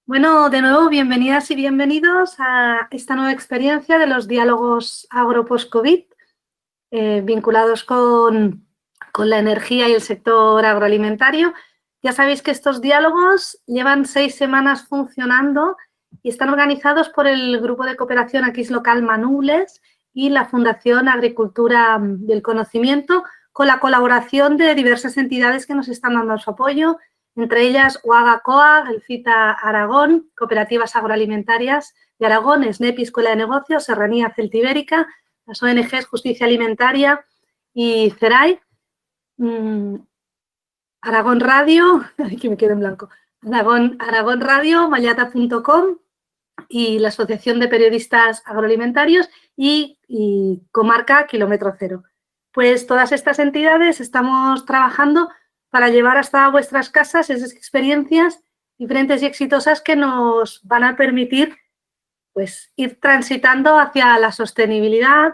Bueno, de nuevo, bienvenidas y bienvenidos a esta nueva experiencia de los diálogos agro-post-COVID vinculados con la energía y el sector agroalimentario. Ya sabéis que estos diálogos llevan 6 semanas funcionando y están organizados por el Grupo de Cooperación Aquis Local Manubles y la Fundación Agricultura del Conocimiento, con la colaboración de diversas entidades que nos están dando su apoyo, entre ellas UAGA-COAG, el CITA Aragón, Cooperativas Agroalimentarias de Aragón, SNEP, Escuela de Negocios, Serranía Celtibérica, las ONGs Justicia Alimentaria y CERAI, Aragón Radio, aquí me quedo en blanco, Aragón Radio, mayata.com y la Asociación de Periodistas Agroalimentarios y Comarca Kilómetro Cero. Pues todas estas entidades estamos trabajando para llevar hasta vuestras casas esas experiencias diferentes y exitosas que nos van a permitir pues, ir transitando hacia la sostenibilidad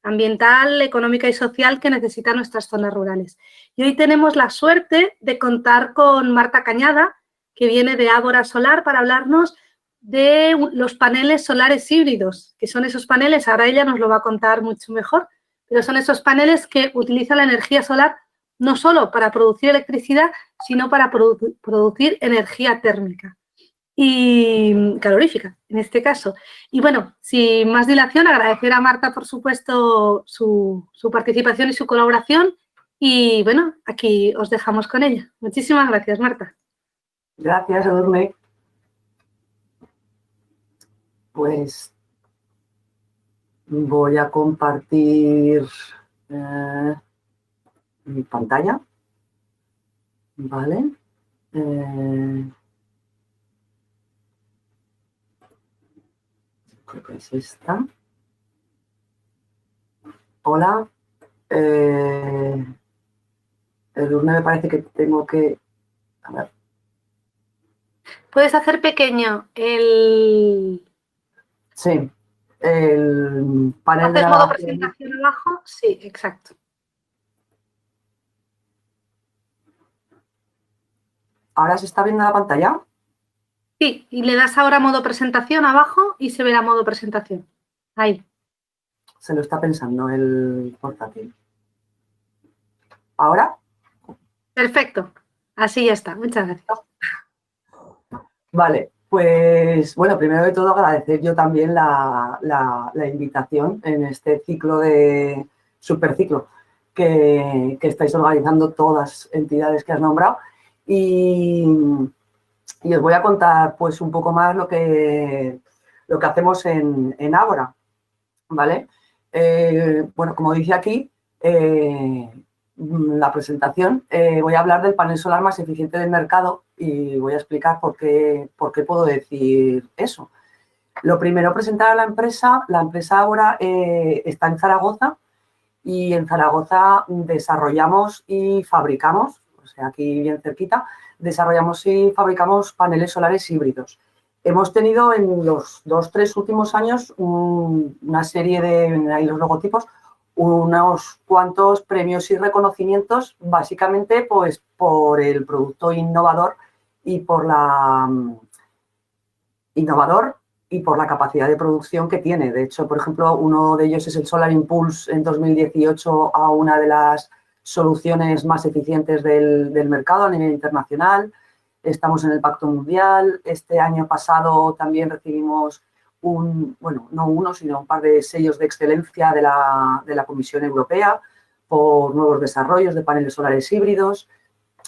ambiental, económica y social que necesitan nuestras zonas rurales. Y hoy tenemos la suerte de contar con Marta Cañada, que viene de Ágora Solar, para hablarnos de los paneles solares híbridos, que son esos paneles, ahora ella nos lo va a contar mucho mejor, pero son esos paneles que utilizan la energía solar no solo para producir electricidad, sino para producir energía térmica y calorífica, en este caso. Y bueno, sin más dilación, agradecer a Marta, por supuesto, su participación y su colaboración. Y bueno, aquí os dejamos con ella. Muchísimas gracias, Marta. Gracias, Edurne. Pues voy a compartir mi pantalla. Vale. Creo que es esta. Hola. Edurne, me parece que tengo que... A ver. ¿Puedes hacer pequeño el...? Sí, el panel de ¿Haces modo grabación. presentación abajo? Sí, exacto. ¿Ahora se está viendo la pantalla? Sí, y le das ahora modo presentación abajo y se verá modo presentación. Ahí. Se lo está pensando el portátil. ¿Ahora? Perfecto. Así ya está. Muchas gracias. Vale, pues bueno, primero de todo agradecer yo también la invitación en este ciclo de superciclo que estáis organizando todas las entidades que has nombrado y os voy a contar pues un poco más lo que hacemos en Ágora, ¿vale? Bueno, como dice aquí, la presentación, voy a hablar del panel solar más eficiente del mercado y voy a explicar por qué puedo decir eso. Lo primero, presentar a la empresa. La empresa ahora está en Zaragoza y en Zaragoza desarrollamos y fabricamos, o sea, aquí bien cerquita, desarrollamos y fabricamos paneles solares híbridos. Hemos tenido en los 2-3 últimos años una serie de, ahí los logotipos, unos cuantos premios y reconocimientos, básicamente pues por el producto innovador y por la capacidad de producción que tiene. De hecho, por ejemplo, uno de ellos es el Solar Impulse en 2018 a una de las soluciones más eficientes del mercado a nivel internacional. Estamos en el Pacto Mundial. Este año pasado también recibimos un par de sellos de excelencia de la Comisión Europea por nuevos desarrollos de paneles solares híbridos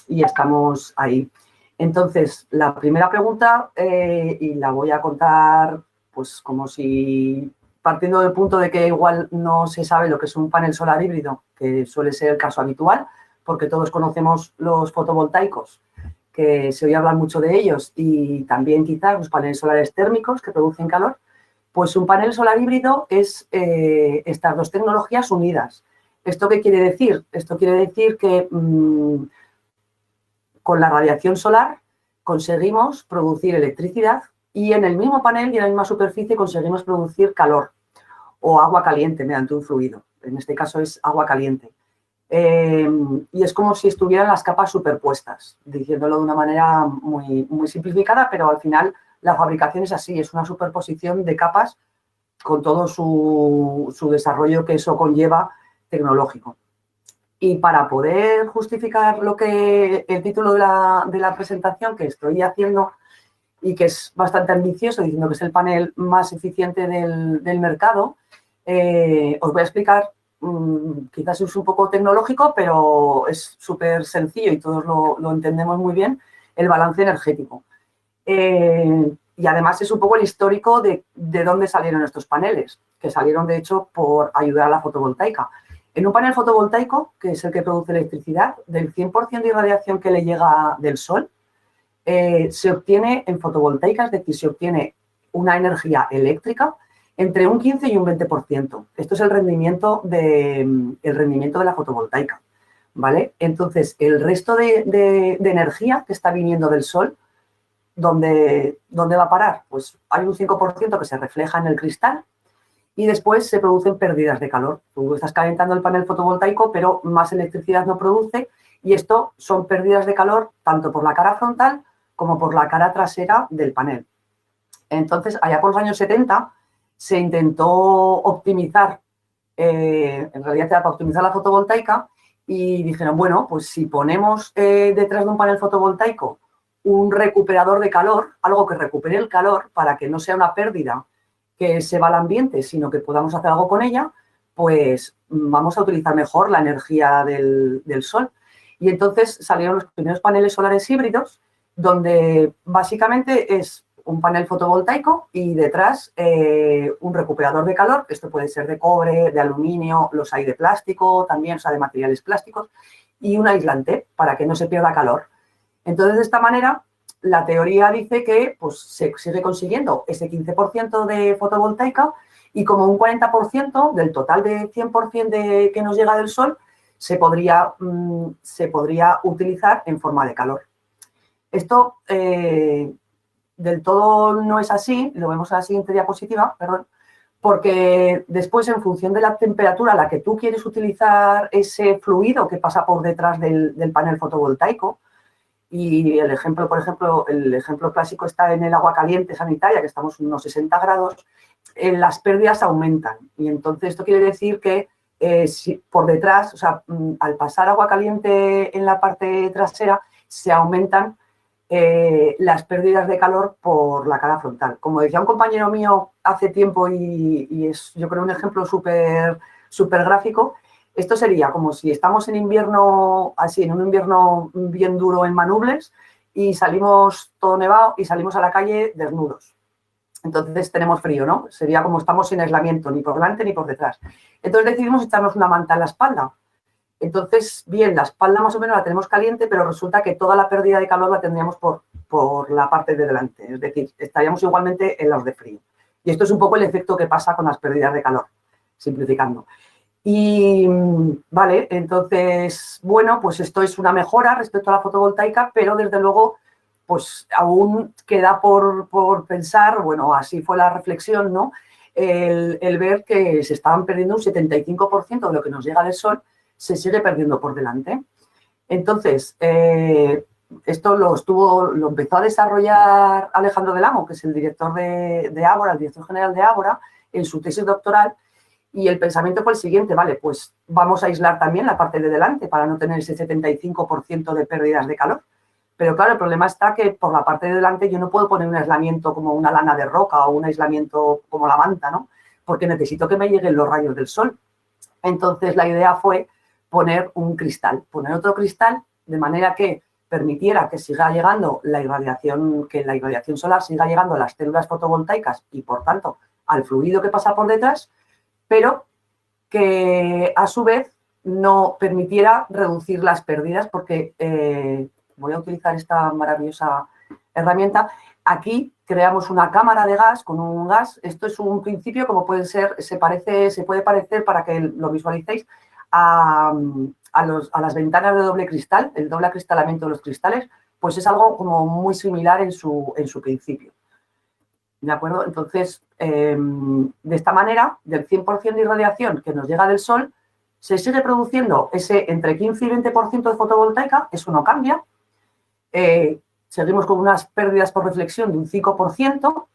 y estamos ahí. Entonces, la primera pregunta, y la voy a contar pues como si partiendo del punto de que igual no se sabe lo que es un panel solar híbrido, que suele ser el caso habitual, porque todos conocemos los fotovoltaicos, que se oye hablar mucho de ellos, y también quizás los paneles solares térmicos que producen calor. Pues un panel solar híbrido es estas dos tecnologías unidas. ¿Esto qué quiere decir? Esto quiere decir que con la radiación solar conseguimos producir electricidad y en el mismo panel y en la misma superficie conseguimos producir calor o agua caliente mediante un fluido. En este caso es agua caliente. Y es como si estuvieran las capas superpuestas, diciéndolo de una manera muy, muy simplificada, pero al final la fabricación es así, es una superposición de capas con todo su desarrollo que eso conlleva tecnológico. Y para poder justificar el título de la presentación que estoy haciendo y que es bastante ambicioso, diciendo que es el panel más eficiente del mercado, os voy a explicar, quizás es un poco tecnológico, pero es súper sencillo y todos lo entendemos muy bien, el balance energético. Y además es un poco el histórico de dónde salieron estos paneles, que salieron de hecho por ayudar a la fotovoltaica. En un panel fotovoltaico, que es el que produce electricidad, del 100% de irradiación que le llega del sol, se obtiene en fotovoltaica, es decir, se obtiene una energía eléctrica entre un 15 y un 20%. Esto es el rendimiento de la fotovoltaica, ¿vale? Entonces, el resto de energía que está viniendo del sol, ¿dónde va a parar? Pues hay un 5% que se refleja en el cristal y después se producen pérdidas de calor. Tú estás calentando el panel fotovoltaico, pero más electricidad no produce y esto son pérdidas de calor tanto por la cara frontal como por la cara trasera del panel. Entonces, allá por los años 70 se intentó optimizar, en realidad era para optimizar la fotovoltaica y dijeron, bueno, pues si ponemos detrás de un panel fotovoltaico un recuperador de calor, algo que recupere el calor para que no sea una pérdida que se va al ambiente, sino que podamos hacer algo con ella, pues vamos a utilizar mejor la energía del sol. Y entonces salieron los primeros paneles solares híbridos, donde básicamente es un panel fotovoltaico y detrás un recuperador de calor, esto puede ser de cobre, de aluminio, los hay de plástico también, o sea, de materiales plásticos, y un aislante para que no se pierda calor. Entonces, de esta manera, la teoría dice que pues, se sigue consiguiendo ese 15% de fotovoltaica y como un 40% del total de 100% que nos llega del sol se podría utilizar en forma de calor. Esto del todo no es así, lo vemos en la siguiente diapositiva, perdón, porque después, en función de la temperatura a la que tú quieres utilizar ese fluido que pasa por detrás del panel fotovoltaico, y el ejemplo, por ejemplo, el ejemplo clásico está en el agua caliente sanitaria, que estamos en unos 60 grados, las pérdidas aumentan. Y entonces esto quiere decir que si por detrás, o sea, al pasar agua caliente en la parte trasera, se aumentan las pérdidas de calor por la cara frontal. Como decía un compañero mío hace tiempo y es, yo creo, un ejemplo súper gráfico, esto sería como si estamos en invierno, así, en un invierno bien duro en Manubles y salimos todo nevado y salimos a la calle desnudos. Entonces tenemos frío, ¿no? Sería como estamos sin aislamiento, ni por delante ni por detrás. Entonces decidimos echarnos una manta en la espalda. Entonces, bien, la espalda más o menos la tenemos caliente, pero resulta que toda la pérdida de calor la tendríamos por la parte de delante. Es decir, estaríamos igualmente en los de frío. Y esto es un poco el efecto que pasa con las pérdidas de calor, simplificando. Y, vale, entonces, bueno, pues esto es una mejora respecto a la fotovoltaica, pero desde luego, pues aún queda por pensar, bueno, así fue la reflexión, ¿no? El ver que se estaban perdiendo un 75% de lo que nos llega del sol, se sigue perdiendo por delante. Entonces, esto lo empezó a desarrollar Alejandro Del Amo, que es el director de Ágora, el director general de Ágora, en su tesis doctoral, y el pensamiento fue el siguiente, vale, pues vamos a aislar también la parte de delante para no tener ese 75% de pérdidas de calor. Pero claro, el problema está que por la parte de delante yo no puedo poner un aislamiento como una lana de roca o un aislamiento como la manta, ¿no? Porque necesito que me lleguen los rayos del sol. Entonces, la idea fue poner un cristal, poner otro cristal de manera que permitiera que siga llegando la irradiación solar siga llegando a las células fotovoltaicas y, por tanto, al fluido que pasa por detrás, pero que, a su vez, no permitiera reducir las pérdidas porque, voy a utilizar esta maravillosa herramienta, aquí creamos una cámara de gas con un gas, esto es un principio como puede ser, se puede parecer, para que lo visualicéis, a las ventanas de doble cristal, el doble acristalamiento de los cristales, pues es algo como muy similar en su principio. ¿De acuerdo? Entonces, de esta manera, del 100% de irradiación que nos llega del sol, se sigue produciendo ese entre 15 y 20% de fotovoltaica, eso no cambia. seguimos con unas pérdidas por reflexión de un 5%,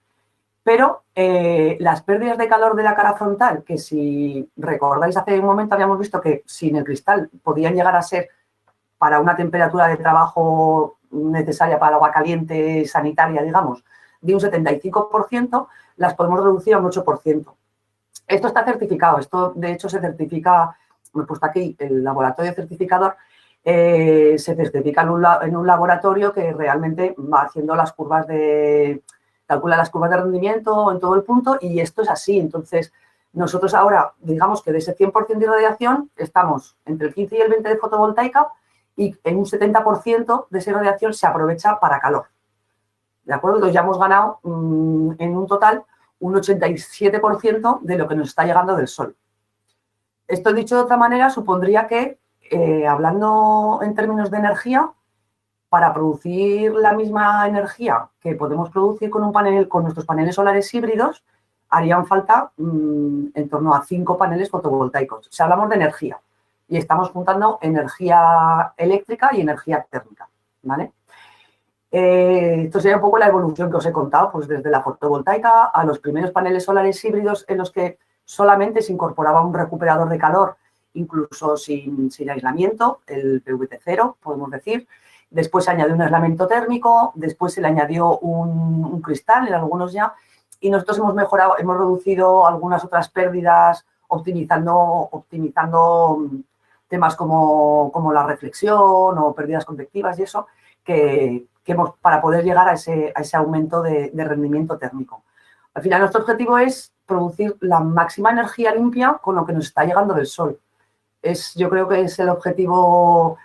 pero las pérdidas de calor de la cara frontal, que si recordáis hace un momento habíamos visto que sin el cristal podían llegar a ser para una temperatura de trabajo necesaria para el agua caliente sanitaria, digamos, de un 75%, las podemos reducir a un 8%. Esto está certificado, esto de hecho se certifica, me he puesto aquí el laboratorio certificador, se certifica en un laboratorio que realmente va haciendo las curvas calcula las curvas de rendimiento en todo el punto y esto es así. Entonces, nosotros ahora, digamos que de ese 100% de radiación estamos entre el 15 y el 20 de fotovoltaica y en un 70% de esa radiación se aprovecha para calor. ¿De acuerdo? Entonces ya hemos ganado en un total un 87% de lo que nos está llegando del sol. Esto dicho de otra manera supondría que, hablando en términos de energía, para producir la misma energía que podemos producir con nuestros paneles solares híbridos, harían falta en torno a 5 paneles fotovoltaicos. Si hablamos de energía y estamos juntando energía eléctrica y energía térmica, ¿vale? Esto sería un poco la evolución que os he contado, pues desde la fotovoltaica a los primeros paneles solares híbridos en los que solamente se incorporaba un recuperador de calor, incluso sin aislamiento, el PVT0, podemos decir. Después se añadió un aislamiento térmico, después se le añadió un cristal en algunos ya, y nosotros hemos mejorado, hemos reducido algunas otras pérdidas optimizando temas como la reflexión o pérdidas convectivas y eso, para poder llegar a ese aumento de rendimiento térmico. Al final, nuestro objetivo es producir la máxima energía limpia con lo que nos está llegando del sol. Yo creo que es el objetivo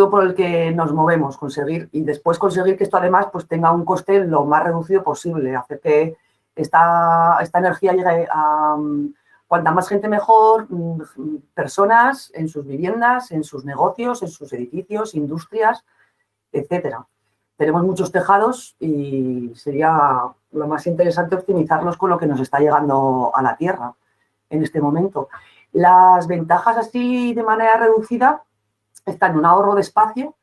por el que nos movemos, conseguir que esto además pues, tenga un coste lo más reducido posible, hacer que esta energía llegue a cuanta más gente mejor, personas en sus viviendas, en sus negocios, en sus edificios, industrias, etcétera. Tenemos muchos tejados y sería lo más interesante optimizarlos con lo que nos está llegando a la Tierra en este momento. Las ventajas así de manera reducida están en un ahorro de espacio,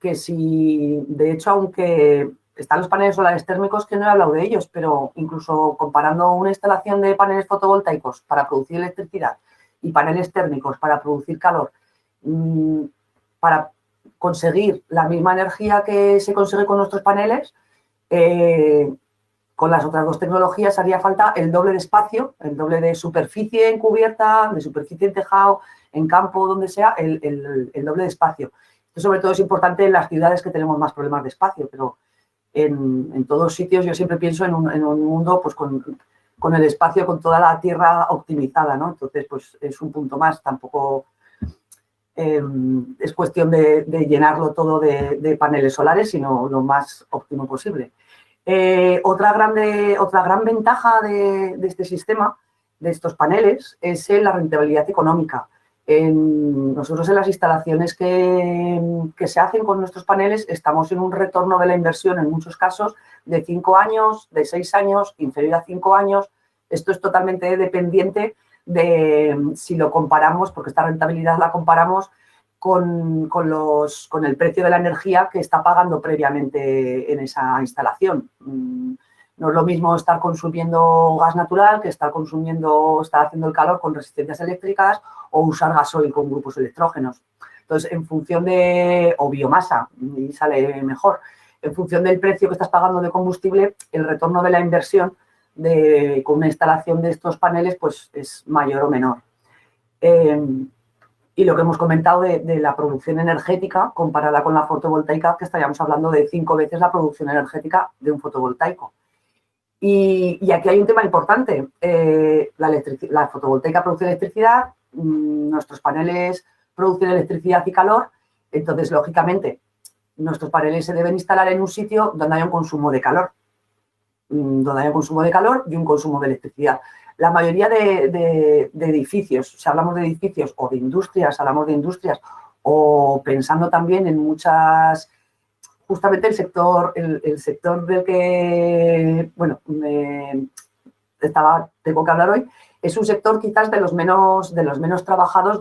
que si, de hecho, aunque están los paneles solares térmicos, que no he hablado de ellos, pero incluso comparando una instalación de paneles fotovoltaicos para producir electricidad y paneles térmicos para producir calor, para conseguir la misma energía que se consigue con nuestros paneles, con las otras dos tecnologías haría falta el doble de espacio, el doble de superficie en cubierta, de superficie en tejado, en campo, donde sea, el doble de espacio. Esto sobre todo es importante en las ciudades que tenemos más problemas de espacio, pero en todos sitios yo siempre pienso en un mundo pues, con el espacio, con toda la tierra optimizada, ¿no? Entonces, pues es un punto más, tampoco es cuestión de llenarlo todo de paneles solares, sino lo más óptimo posible. Otra gran ventaja de este sistema, de estos paneles, es la rentabilidad económica. Nosotros en las instalaciones que se hacen con nuestros paneles estamos en un retorno de la inversión en muchos casos de 5 años, de 6 años, inferior a 5 años. Esto es totalmente dependiente de si lo comparamos, porque esta rentabilidad la comparamos con el precio de la energía que está pagando previamente en esa instalación. No es lo mismo estar consumiendo gas natural que estar haciendo el calor con resistencias eléctricas o usar gasoil con grupos electrógenos. Entonces, o biomasa, y sale mejor. En función del precio que estás pagando de combustible, el retorno de la inversión con una instalación de estos paneles pues, es mayor o menor. Y lo que hemos comentado de la producción energética comparada con la fotovoltaica, que estaríamos hablando de 5 veces la producción energética de un fotovoltaico. Y aquí hay un tema importante. La fotovoltaica produce electricidad, nuestros paneles producen electricidad y calor, entonces, lógicamente, nuestros paneles se deben instalar en un sitio donde haya un consumo de calor. Y un consumo de electricidad. La mayoría de edificios, si hablamos de edificios o de industrias, o pensando también en muchas, justamente el sector del que, bueno, tengo que hablar hoy, es un sector quizás de los menos trabajados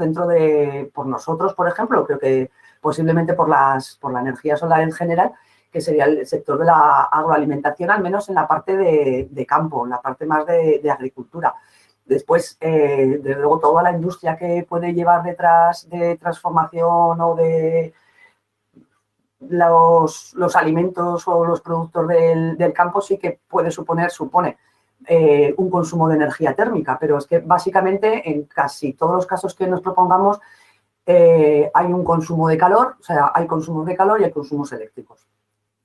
por nosotros, por ejemplo, creo que posiblemente por la energía solar en general, que sería el sector de la agroalimentación, al menos en la parte de campo, en la parte más de agricultura. Después, desde luego, toda la industria que puede llevar detrás de transformación o de los alimentos o los productos del campo sí que supone un consumo de energía térmica, pero es que básicamente en casi todos los casos que nos propongamos hay un consumo de calor, o sea, hay consumos de calor y hay consumos eléctricos.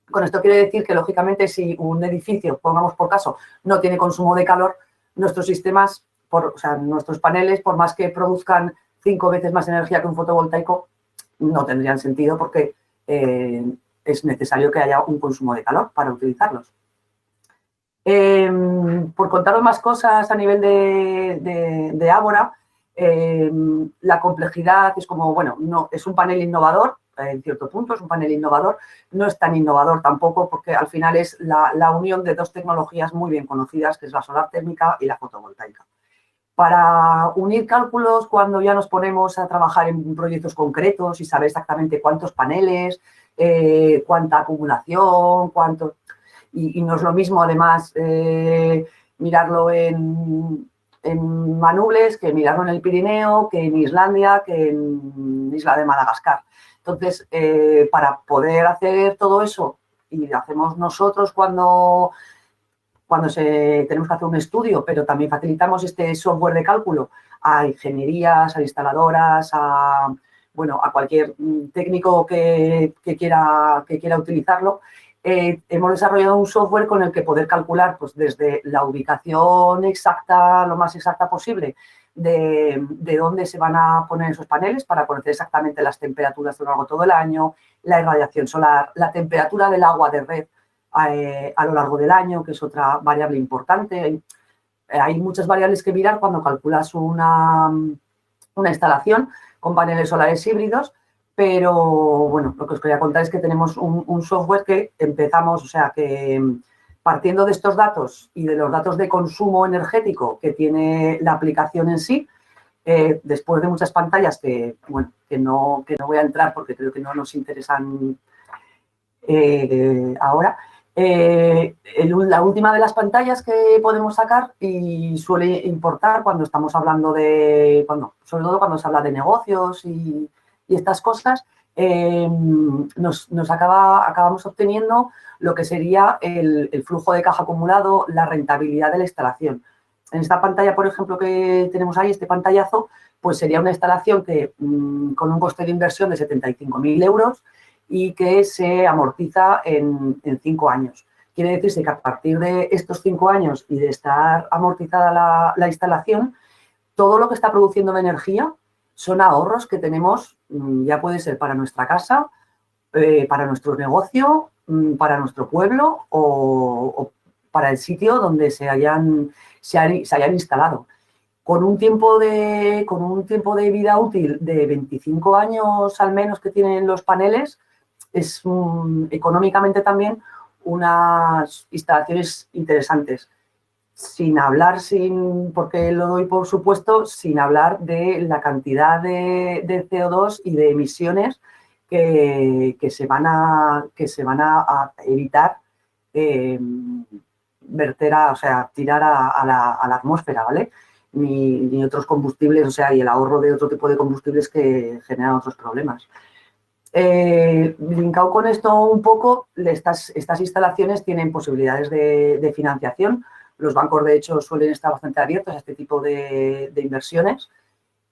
Con esto quiere decir que, lógicamente, si un edificio, pongamos por caso, no tiene consumo de calor, nuestros sistemas, o sea, nuestros paneles, por más que produzcan 5 veces más energía que un fotovoltaico, no tendrían sentido porque es necesario que haya un consumo de calor para utilizarlos. Por contaros más cosas a nivel de Ágora, la complejidad es como, bueno, no, es un panel innovador, en cierto punto es un panel innovador, no es tan innovador tampoco porque al final es la unión de dos tecnologías muy bien conocidas, que es la solar térmica y la fotovoltaica. Para unir cálculos, cuando ya nos ponemos a trabajar en proyectos concretos y saber exactamente cuántos paneles, cuánta acumulación, y no es lo mismo, además, mirarlo en Manubles que mirarlo en el Pirineo, que en Islandia, que en Isla de Madagascar. Entonces, para poder hacer todo eso, y lo hacemos nosotros cuando tenemos que hacer un estudio, pero también facilitamos este software de cálculo a ingenierías, a instaladoras, a cualquier técnico que quiera utilizarlo. Hemos desarrollado un software con el que poder calcular pues, desde la ubicación exacta, lo más exacta posible, de dónde se van a poner esos paneles para conocer exactamente las temperaturas a lo largo de todo el año, la irradiación solar, la temperatura del agua de red a lo largo del año, que es otra variable importante. Hay muchas variables que mirar cuando calculas una instalación con paneles solares híbridos, pero bueno, lo que os quería contar es que tenemos un software que empezamos, o sea, que partiendo de estos datos y de los datos de consumo energético que tiene la aplicación en sí, después de muchas pantallas que no voy a entrar porque creo que no nos interesan ahora, la última de las pantallas que podemos sacar y suele importar cuando estamos hablando sobre todo cuando se habla de negocios y estas cosas, acabamos obteniendo lo que sería el flujo de caja acumulado, la rentabilidad de la instalación. En esta pantalla, por ejemplo, que tenemos ahí, este pantallazo, pues sería una instalación que con un coste de inversión de 75.000 euros y que se amortiza en 5 años. Quiere decirse que a partir de estos 5 años y de estar amortizada la instalación, todo lo que está produciendo de energía son ahorros que tenemos, ya puede ser para nuestra casa, para nuestro negocio, para nuestro pueblo o para el sitio donde se hayan instalado. Con un tiempo de vida útil de 25 años al menos que tienen los paneles, es económicamente también unas instalaciones interesantes. Sin hablar, porque lo doy por supuesto, sin hablar de la cantidad de CO2 y de emisiones que se van a evitar tirar a la atmósfera, ¿vale? Ni otros combustibles, o sea, y el ahorro de otro tipo de combustibles que generan otros problemas. Linkado con esto un poco, estas instalaciones tienen posibilidades de financiación. Los bancos, de hecho, suelen estar bastante abiertos a este tipo de inversiones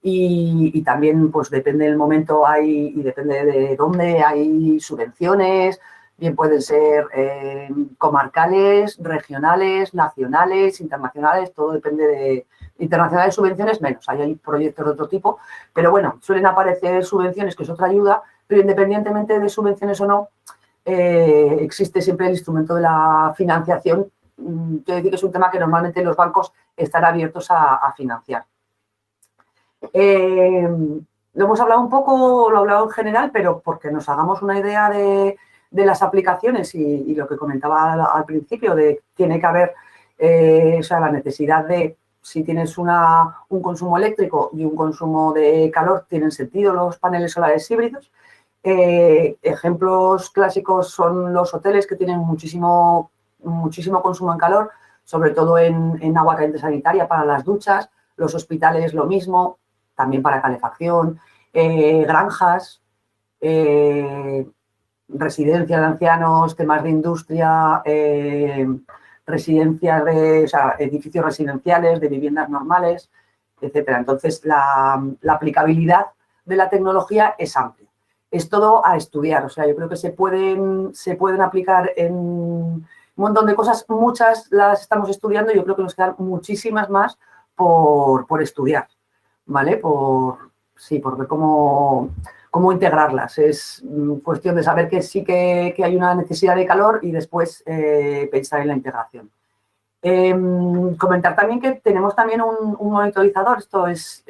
y también, pues, depende del momento y depende de dónde hay subvenciones, bien pueden ser comarcales, regionales, nacionales, internacionales, todo depende de internacionales, subvenciones menos, hay proyectos de otro tipo, pero bueno, suelen aparecer subvenciones, que es otra ayuda, pero independientemente de subvenciones o no, existe siempre el instrumento de la financiación. Quiero decir que es un tema que normalmente los bancos están abiertos a financiar. Lo hemos hablado un poco, lo he hablado en general, pero porque nos hagamos una idea de las aplicaciones y lo que comentaba al principio, de tiene que haber la necesidad de, si tienes un consumo eléctrico y un consumo de calor, tienen sentido los paneles solares híbridos. Ejemplos clásicos son los hoteles, que tienen muchísimo consumo en calor, sobre todo en agua caliente sanitaria para las duchas. Los hospitales lo mismo, también para calefacción. Granjas, residencias de ancianos, temas de industria, residencias o sea, edificios residenciales, de viviendas normales, etcétera. Entonces, la aplicabilidad de la tecnología es amplia. Es todo a estudiar. O sea, yo creo que se pueden aplicar en un montón de cosas. Muchas las estamos estudiando y yo creo que nos quedan muchísimas más por estudiar, ¿vale? Por ver cómo integrarlas. Es cuestión de saber que sí que hay una necesidad de calor y después pensar en la integración. Comentar también que tenemos también un monitorizador. Esto es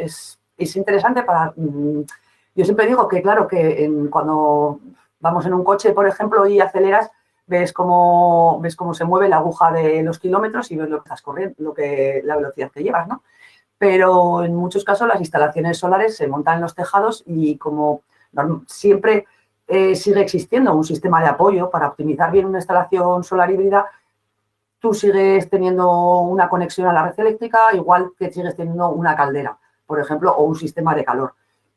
interesante para... yo siempre digo que, claro, que cuando vamos en un coche, por ejemplo, y aceleras, ves cómo se mueve la aguja de los kilómetros y ves lo que estás corriendo, la velocidad que llevas, ¿no? Pero en muchos casos las instalaciones solares se montan en los tejados y como siempre sigue existiendo un sistema de apoyo para optimizar bien una instalación solar híbrida, tú sigues teniendo una conexión a la red eléctrica, igual que sigues teniendo una caldera, por ejemplo, o un sistema de calor.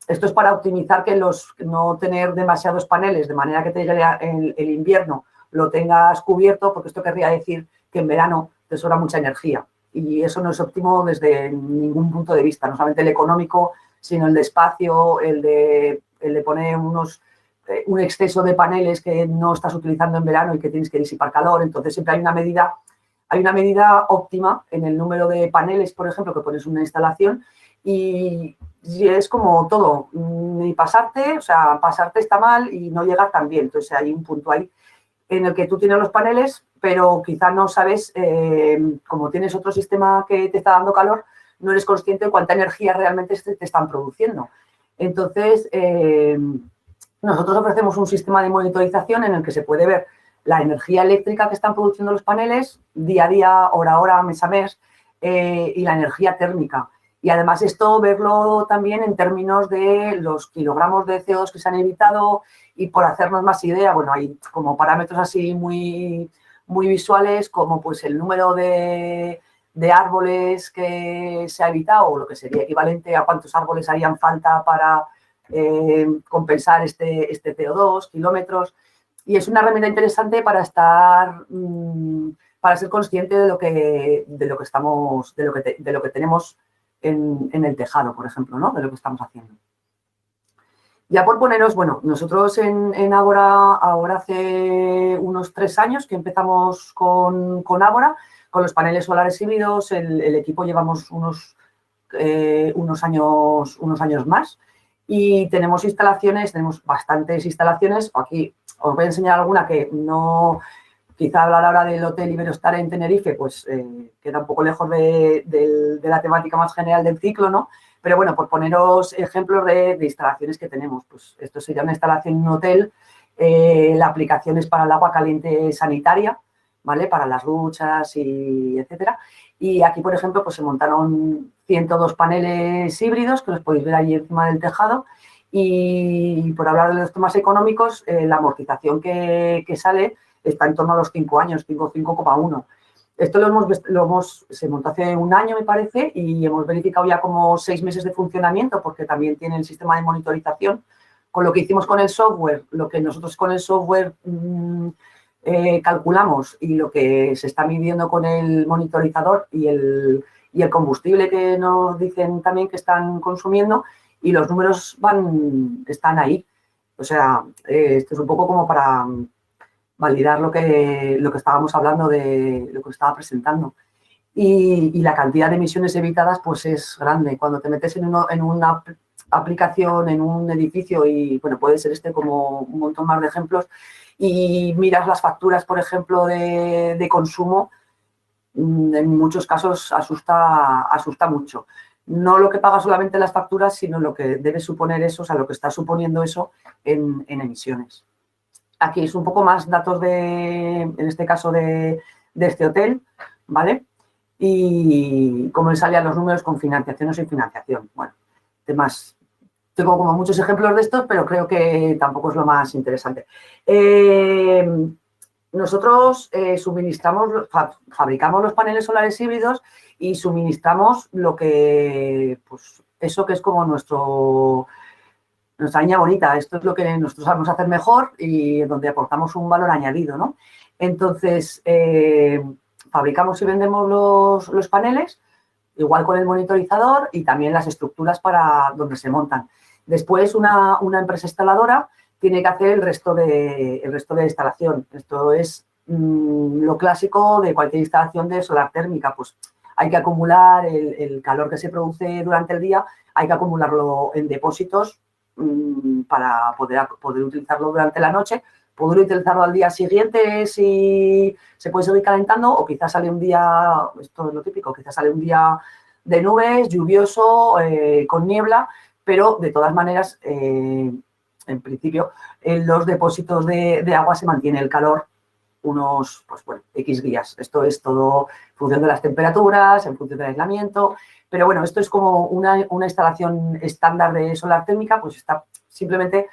Esto es para optimizar que no tener demasiados paneles, de manera que te llegue el invierno, lo tengas cubierto, porque esto querría decir que en verano te sobra mucha energía. Y eso no es óptimo desde ningún punto de vista, no solamente el económico, sino el de espacio, el de poner un exceso de paneles que no estás utilizando en verano y que tienes que disipar calor. Entonces, siempre hay una medida óptima en el número de paneles, por ejemplo, que pones en una instalación, y es como todo, ni pasarte, o sea, pasarte está mal y no llegar tan bien. Entonces, hay un punto ahí en el que tú tienes los paneles, pero quizá no sabes, como tienes otro sistema que te está dando calor, no eres consciente de cuánta energía realmente te están produciendo. Entonces, nosotros ofrecemos un sistema de monitorización en el que se puede ver la energía eléctrica que están produciendo los paneles día a día, hora a hora, mes a mes, y la energía térmica. Y además esto verlo también en términos de los kilogramos de CO2 que se han evitado, y por hacernos más idea, bueno, hay como parámetros así muy, muy visuales, como pues el número de árboles que se ha evitado, o lo que sería equivalente a cuántos árboles harían falta para compensar este CO2, kilómetros. Y es una herramienta interesante para para ser consciente de lo que tenemos en el tejado, por ejemplo, ¿no? De lo que estamos haciendo. Ya por poneros, bueno, nosotros en Ágora, ahora hace unos 3 años que empezamos con Ágora, con los paneles solares híbridos. El equipo llevamos unos años más, y tenemos bastantes instalaciones. Aquí os voy a enseñar alguna que no... Quizá hablar ahora del Hotel Iberostar en Tenerife, pues queda un poco lejos de la temática más general del ciclo, ¿no? Pero bueno, por poneros ejemplos de instalaciones que tenemos, pues esto sería una instalación en un hotel. La aplicación es para el agua caliente sanitaria, ¿vale? Para las duchas y etcétera. Y aquí, por ejemplo, pues se montaron 102 paneles híbridos, que los podéis ver ahí encima del tejado. Y por hablar de los temas económicos, la amortización que sale está en torno a los 5 años, 5,1. Esto se montó hace un año, me parece, y hemos verificado ya como 6 meses de funcionamiento, porque también tiene el sistema de monitorización. Con lo que hicimos con el software, lo que nosotros con el software calculamos, y lo que se está midiendo con el monitorizador, y el combustible que nos dicen también que están consumiendo, y los números están ahí. O sea, esto es un poco como para validar lo que estábamos hablando, de lo que estaba presentando. Y la cantidad de emisiones evitadas pues es grande. Cuando te metes en una aplicación, en un edificio, y bueno, puede ser como un montón más de ejemplos, y miras las facturas, por ejemplo, de consumo, en muchos casos asusta mucho. No lo que paga solamente las facturas, sino lo que debe suponer eso, o sea, lo que está suponiendo eso en emisiones. Aquí es un poco más datos en este caso de este hotel, ¿vale? Y cómo le salían los números con financiación o sin financiación. Bueno, temas tengo como muchos ejemplos de estos, pero creo que tampoco es lo más interesante. Nosotros fabricamos los paneles solares híbridos y suministramos lo que, pues, eso que es como nuestra niña bonita. Esto es lo que nosotros sabemos hacer mejor y donde aportamos un valor añadido, ¿no? Entonces, fabricamos y vendemos los paneles, igual con el monitorizador y también las estructuras para donde se montan. Después, una empresa instaladora tiene que hacer el resto de instalación. Esto es lo clásico de cualquier instalación de solar térmica. Pues hay que acumular el calor que se produce durante el día, hay que acumularlo en depósitos para poder utilizarlo durante la noche, poder utilizarlo al día siguiente si se puede seguir calentando, o quizás sale un día, esto es lo típico, quizás sale un día de nubes, lluvioso, con niebla, pero de todas maneras, en principio, en los depósitos de agua se mantiene el calor unos, pues bueno, X días. Esto es todo en función de las temperaturas, en función del aislamiento, pero bueno, esto es como una instalación estándar de solar térmica, pues está simplemente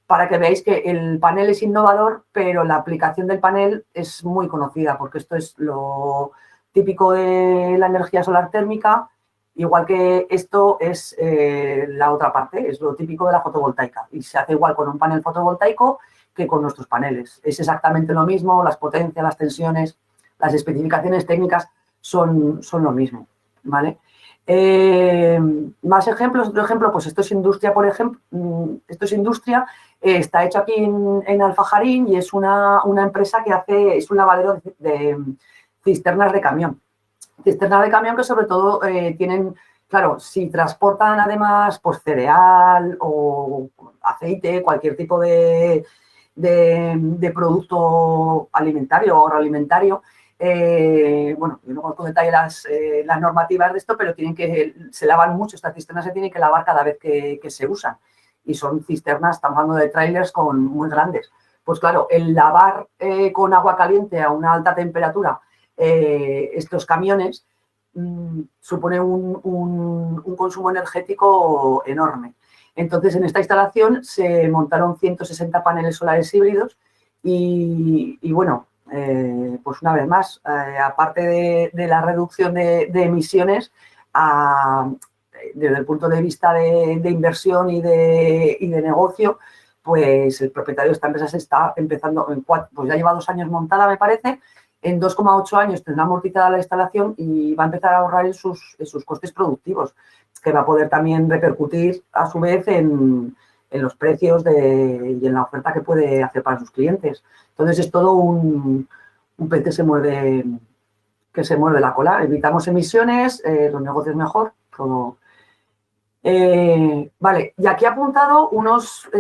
para que veáis que el panel es innovador, pero la aplicación del panel es muy conocida, porque esto es lo típico de la energía solar térmica, igual que esto es la otra parte, es lo típico de la fotovoltaica, y se hace igual con un panel fotovoltaico que con nuestros paneles. Es exactamente lo mismo, las potencias, las tensiones, las especificaciones técnicas son lo mismo, ¿vale? Más ejemplos, otro ejemplo, pues esto es industria, por ejemplo, está hecho aquí en Alfajarín y es una empresa que es un lavadero de cisternas de camión. Cisternas de camión que sobre todo tienen, claro, si transportan además pues cereal o aceite, cualquier tipo de producto alimentario o agroalimentario. Bueno, yo no conozco en detalle las normativas de esto, pero se lavan mucho, estas cisternas se tienen que lavar cada vez que se usan. Y son cisternas, estamos hablando de trailers muy grandes. Pues claro, el lavar con agua caliente a una alta temperatura estos camiones supone un consumo energético enorme. Entonces, en esta instalación se montaron 160 paneles solares híbridos y bueno, pues una vez más, aparte de la reducción de emisiones, desde el punto de vista de inversión y de negocio, pues el propietario de esta empresa se está empezando, pues ya lleva 2 años montada, me parece, en 2,8 años tendrá amortizada la instalación y va a empezar a ahorrar en sus costes productivos, que va a poder también repercutir a su vez en los precios y en la oferta que puede hacer para sus clientes. Entonces es todo un pez que se muerde la cola. Evitamos emisiones, los negocios mejor, todo. Vale, y aquí he apuntado unos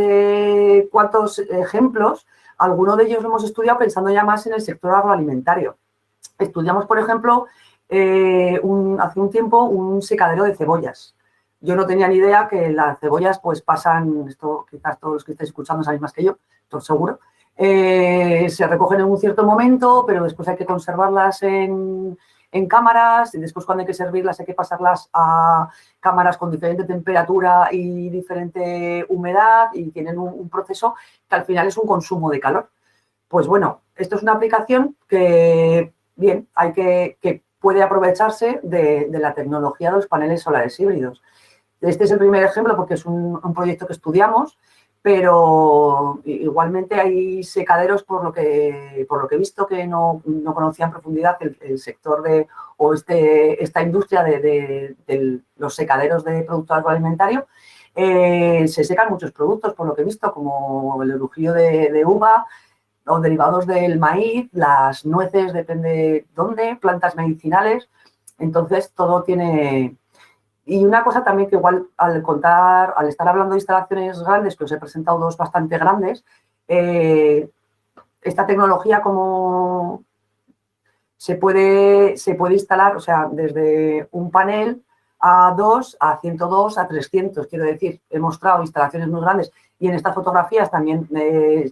cuantos ejemplos. Algunos de ellos lo hemos estudiado pensando ya más en el sector agroalimentario. Estudiamos, por ejemplo, hace un tiempo un secadero de cebollas. Yo no tenía ni idea que las cebollas pues pasan, esto quizás todos los que estáis escuchando sabéis más que yo, esto seguro, se recogen en un cierto momento, pero después hay que conservarlas en cámaras y después cuando hay que servirlas hay que pasarlas a cámaras con diferente temperatura y diferente humedad y tienen un proceso que al final es un consumo de calor. Pues bueno, esto es una aplicación que, bien, que puede aprovecharse de la tecnología de los paneles solares híbridos. Este es el primer ejemplo porque es un proyecto que estudiamos, pero igualmente hay secaderos, por lo que he visto, que no conocía en profundidad el sector esta industria de los secaderos de producto agroalimentario. Se secan muchos productos, por lo que he visto, como el orujillo de uva o derivados del maíz, las nueces, depende dónde, plantas medicinales. Entonces, todo tiene... Y una cosa también que igual al estar hablando de instalaciones grandes, que os he presentado 2 bastante grandes, esta tecnología como se puede instalar, o sea, desde un panel a 2, a 102, a 300. Quiero decir, he mostrado instalaciones muy grandes y en estas fotografías también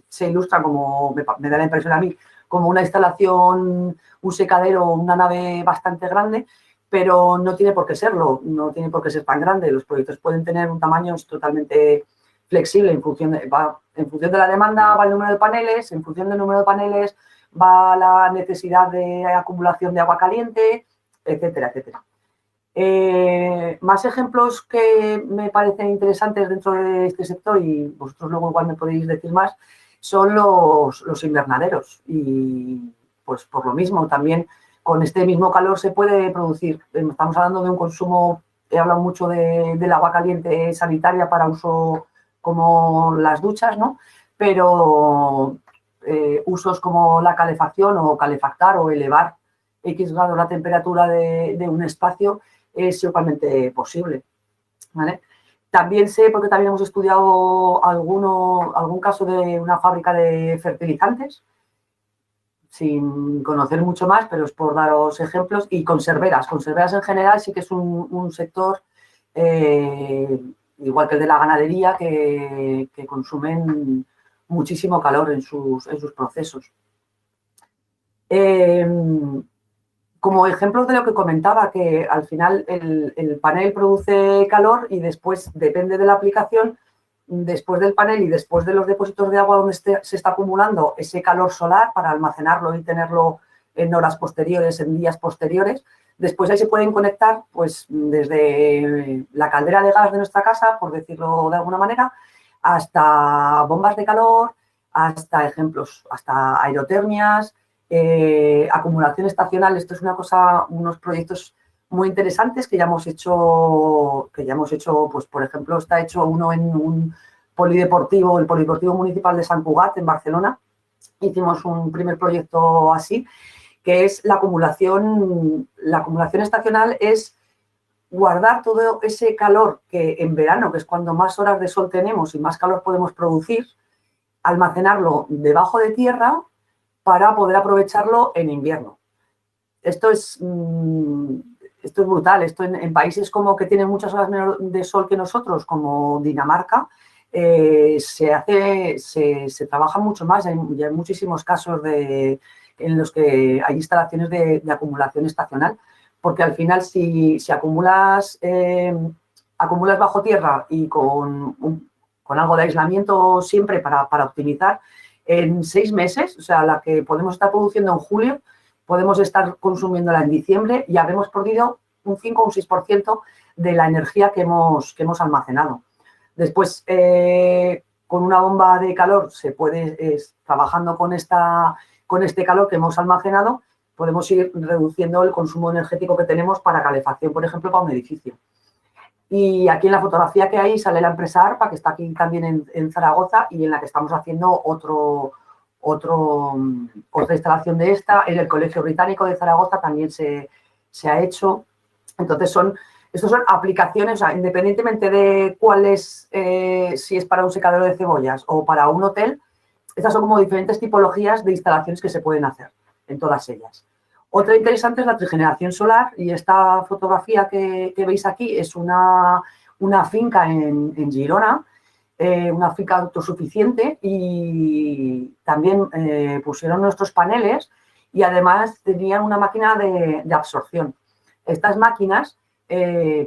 se ilustra como, me da la impresión a mí, como una instalación, un secadero, una nave bastante grande. pero no tiene por qué serlo, no tiene por qué ser tan grande. Los proyectos pueden tener un tamaño totalmente flexible en función de la demanda, va el número de paneles, en función del número de paneles va la necesidad de acumulación de agua caliente, etcétera, etcétera. Más ejemplos que me parecen interesantes dentro de este sector, y vosotros luego igual me podéis decir más, son los invernaderos. Y pues por lo mismo, también con este mismo calor se puede producir. Estamos hablando de un consumo, he hablado mucho del agua caliente sanitaria para uso como las duchas, ¿no? Pero usos como la calefacción o calefactar o elevar X grados la temperatura de un espacio es igualmente posible, ¿vale? También sé, porque también hemos estudiado algún caso de una fábrica de fertilizantes, sin conocer mucho más, pero es por daros ejemplos, y conserveras. Conserveras en general sí que es un sector, igual que el de la ganadería, que consumen muchísimo calor en sus procesos. Como ejemplo de lo que comentaba, que al final el panel produce calor y después, depende de la aplicación, después del panel y después de los depósitos de agua donde se está acumulando ese calor solar para almacenarlo y tenerlo en horas posteriores, en días posteriores, después ahí se pueden conectar pues desde la caldera de gas de nuestra casa, por decirlo de alguna manera, hasta bombas de calor, hasta ejemplos, hasta aerotermias, acumulación estacional. Esto es una cosa, unos proyectos muy interesantes que ya hemos hecho, pues por ejemplo, está hecho uno en un polideportivo, el Polideportivo Municipal de Sant Cugat, en Barcelona. Hicimos un primer proyecto así, que es la acumulación estacional, es guardar todo ese calor que en verano, que es cuando más horas de sol tenemos y más calor podemos producir, almacenarlo debajo de tierra para poder aprovecharlo en invierno. Esto es brutal. Esto en países como que tienen muchas horas menos de sol que nosotros, como Dinamarca, se trabaja mucho más. Hay muchísimos casos en los que hay instalaciones de acumulación estacional, porque al final si acumulas bajo tierra y con algo de aislamiento siempre para optimizar, en 6 meses, o sea, la que podemos estar produciendo en julio, podemos estar consumiéndola en diciembre y habremos perdido un 5 o un 6% de la energía que hemos almacenado. Después, con una bomba de calor, trabajando con este calor que hemos almacenado, podemos ir reduciendo el consumo energético que tenemos para calefacción, por ejemplo, para un edificio. Y aquí en la fotografía que hay sale la empresa ARPA, que está aquí también en Zaragoza, y en la que estamos haciendo otra instalación de esta. En el Colegio Británico de Zaragoza también se ha hecho. Entonces, estas son aplicaciones, o sea, independientemente de cuál es, si es para un secadero de cebollas o para un hotel, estas son como diferentes tipologías de instalaciones que se pueden hacer en todas ellas. Otra interesante es la trigeneración solar, y esta fotografía que veis aquí es una finca en Girona, una finca autosuficiente, y también pusieron nuestros paneles y además tenían una máquina de absorción. Estas máquinas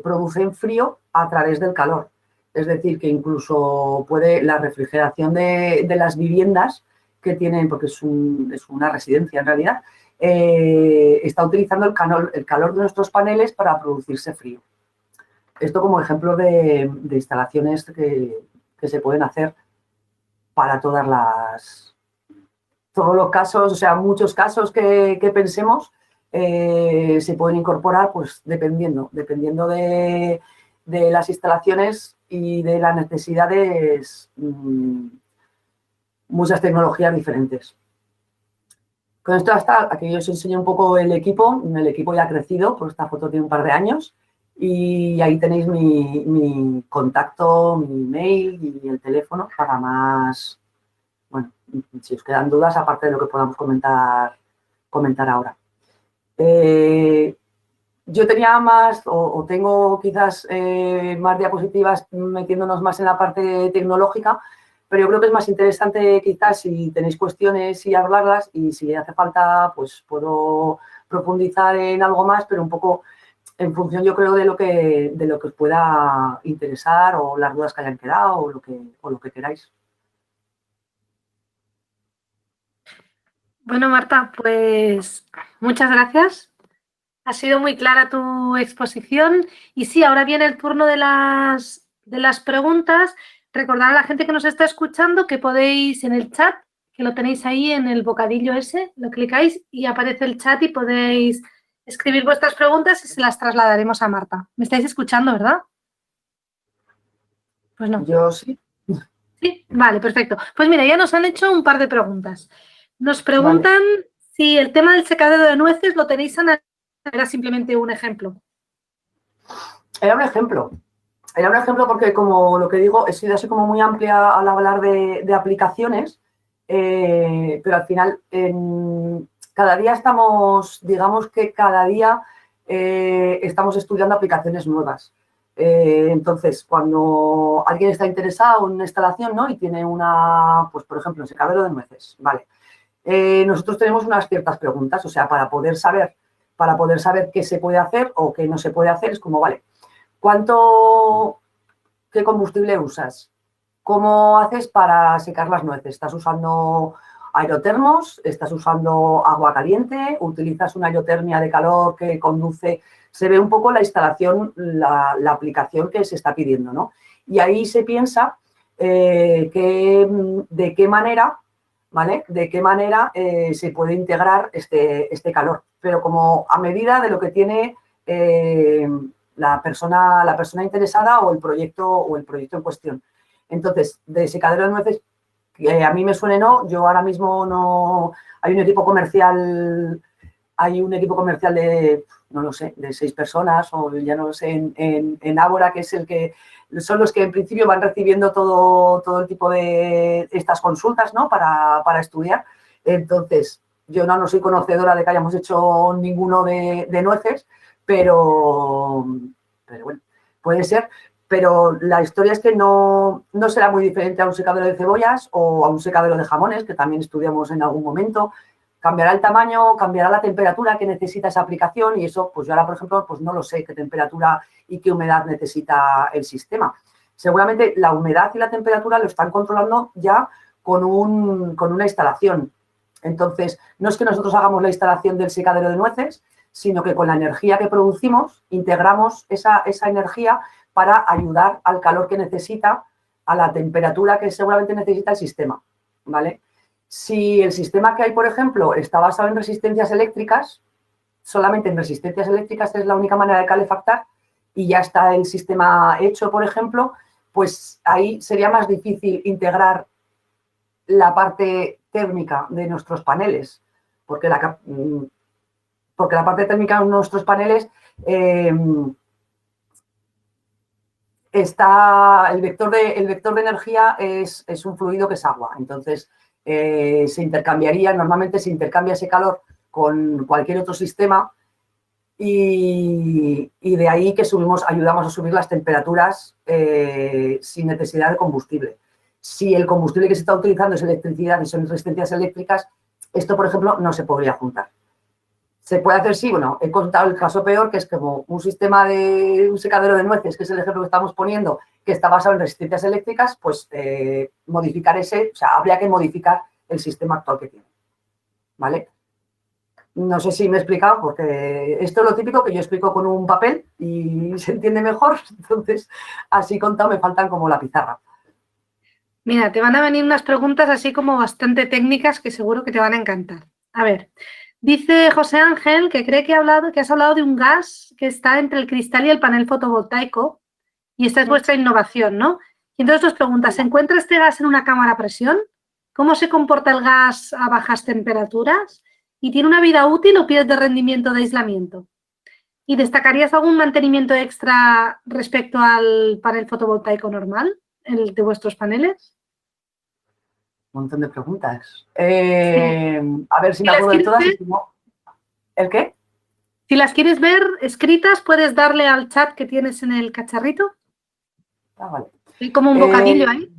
producen frío a través del calor, es decir, que incluso la refrigeración de las viviendas que tienen, porque es una residencia en realidad, está utilizando el calor de nuestros paneles para producirse frío. Esto como ejemplo de instalaciones que se pueden hacer para todos los casos, o sea, muchos casos que pensemos, se pueden incorporar, pues dependiendo de las instalaciones y de las necesidades, muchas tecnologías diferentes. Con esto aquí os enseño un poco el equipo. El equipo ya ha crecido, pues esta foto tiene un par de años, y ahí tenéis mi contacto, mi email y el teléfono para más, bueno, si os quedan dudas, aparte de lo que podamos comentar ahora. Yo tenía más, o tengo quizás más diapositivas metiéndonos más en la parte tecnológica, pero yo creo que es más interesante quizás si tenéis cuestiones y hablarlas, y si hace falta pues puedo profundizar en algo más, pero un poco en función, yo creo, de lo que os pueda interesar o las dudas que hayan quedado o lo que queráis. Bueno, Marta, pues muchas gracias. Ha sido muy clara tu exposición. Y sí, ahora viene el turno de las preguntas. Recordad a la gente que nos está escuchando que podéis en el chat, que lo tenéis ahí en el bocadillo ese, lo clicáis y aparece el chat y podéis escribir vuestras preguntas y se las trasladaremos a Marta. ¿Me estáis escuchando, verdad? Pues no. Yo sí. Sí, vale, perfecto. Pues mira, ya nos han hecho un par de preguntas. Nos preguntan si el tema del secadero de nueces lo tenéis analizado. Era simplemente un ejemplo. Era un ejemplo. Era un ejemplo porque, como lo que digo, he sido así como muy amplia al hablar de aplicaciones, pero al final cada día estamos, digamos que cada día estamos estudiando aplicaciones nuevas. Entonces, cuando alguien está interesado en una instalación, ¿no? Y tiene pues por ejemplo, un secadero de nueces, ¿vale? Nosotros tenemos unas ciertas preguntas, o sea, para poder saber qué se puede hacer o qué no se puede hacer, es como, vale, ¿qué combustible usas? ¿Cómo haces para secar las nueces? ¿Estás usando aerotermos? ¿Estás usando agua caliente? ¿Utilizas una aerotermia de calor que conduce? Se ve un poco la instalación, la aplicación que se está pidiendo, ¿no? Y ahí se piensa de qué manera, ¿vale? De qué manera se puede integrar este calor. Pero como a medida de lo que tiene la persona interesada o el proyecto en cuestión. Entonces, de secadero de nueces, que a mí me suene no, yo ahora mismo no. Hay un equipo comercial de, no lo sé, de 6 personas, o ya no lo sé, en Ágora, que es son los que en principio van recibiendo todo el tipo de estas consultas, ¿no? Para estudiar. Entonces, yo no soy conocedora de que hayamos hecho ninguno de nueces, pero bueno, puede ser. Pero la historia es que no será muy diferente a un secadero de cebollas o a un secadero de jamones, que también estudiamos en algún momento. Cambiará el tamaño, cambiará la temperatura que necesita esa aplicación y eso, pues yo ahora, por ejemplo, pues no lo sé qué temperatura y qué humedad necesita el sistema. Seguramente la humedad y la temperatura lo están controlando ya con una instalación. Entonces, no es que nosotros hagamos la instalación del secadero de nueces, sino que con la energía que producimos integramos esa energía para ayudar al calor que necesita, a la temperatura que seguramente necesita el sistema, ¿vale? Si el sistema que hay, por ejemplo, está basado en resistencias eléctricas, solamente en resistencias eléctricas es la única manera de calefactar y ya está el sistema hecho, por ejemplo, pues ahí sería más difícil integrar la parte térmica de nuestros paneles, porque la parte térmica de nuestros paneles el vector de energía es un fluido que es agua. Entonces, normalmente se intercambia ese calor con cualquier otro sistema y de ahí que ayudamos a subir las temperaturas sin necesidad de combustible. Si el combustible que se está utilizando es electricidad y son resistencias eléctricas, esto, por ejemplo, no se podría juntar. ¿Se puede hacer? Sí, bueno, he contado el caso peor, que es como un sistema de un secadero de nueces, que es el ejemplo que estamos poniendo, que está basado en resistencias eléctricas, pues habría que modificar el sistema actual que tiene, ¿vale? No sé si me he explicado, porque esto es lo típico que yo explico con un papel y se entiende mejor, entonces así contado me faltan como la pizarra. Mira, te van a venir unas preguntas así como bastante técnicas que seguro que te van a encantar. A ver, dice José Ángel que cree que has hablado de un gas que está entre el cristal y el panel fotovoltaico y esta es vuestra innovación, ¿no? Y entonces nos pregunta, ¿se encuentra este gas en una cámara a presión? ¿Cómo se comporta el gas a bajas temperaturas? ¿Y tiene una vida útil o pierde rendimiento de aislamiento? ¿Y destacarías algún mantenimiento extra respecto al panel fotovoltaico normal, el de vuestros paneles? Un montón de preguntas. A ver si me acuerdo de todas. ¿El qué? Si las quieres ver escritas, puedes darle al chat que tienes en el cacharrito. Vale. Hay como un bocadillo ahí.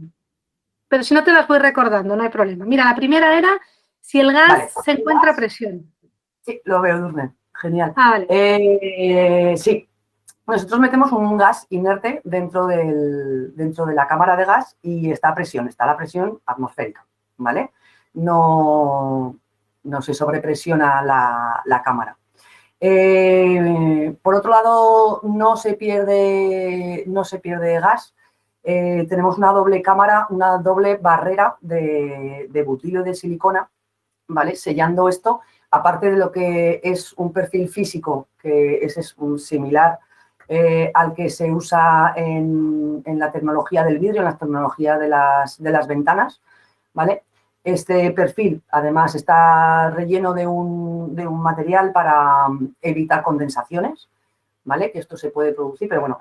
Pero si no te las voy recordando, no hay problema. Mira, la primera era si el gas se encuentra a presión. Sí, lo veo, Durne. Genial. Vale. Sí, nosotros metemos un gas inerte dentro de la cámara de gas y está a la presión atmosférica, ¿vale? No se sobrepresiona la cámara. Por otro lado, no se pierde gas. Tenemos una doble cámara, una doble barrera de butilio de silicona, ¿vale? Sellando esto, aparte de lo que es un perfil físico, que es un similar al que se usa en la tecnología del vidrio, en la tecnología de las ventanas, ¿vale? Este perfil, además, está relleno de un material para evitar condensaciones, ¿vale? Que esto se puede producir, pero bueno,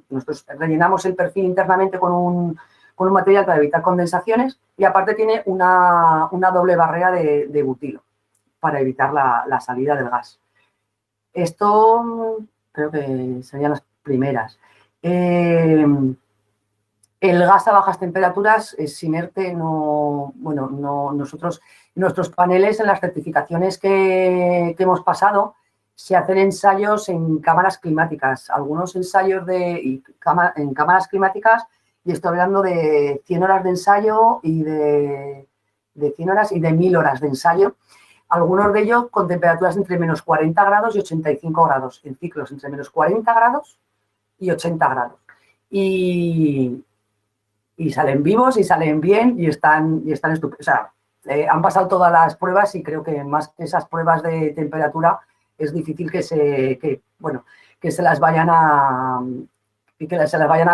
nosotros rellenamos el perfil internamente con un material para evitar condensaciones y aparte tiene una doble barrera de butilo para evitar la salida del gas. Esto creo que serían las primeras. El gas a bajas temperaturas es inerte, nosotros, nuestros paneles en las certificaciones que hemos pasado, se hacen ensayos en cámaras climáticas, algunos ensayos en cámaras climáticas, y estoy hablando de 100 horas de ensayo y de 100 horas y de 1000 horas de ensayo, algunos de ellos con temperaturas entre menos 40 grados y 85 grados, en ciclos entre menos 40 grados y 80 grados. Y salen vivos y salen bien y están estupendos. O sea, han pasado todas las pruebas y creo que más que esas pruebas de temperatura es difícil que se las vayan a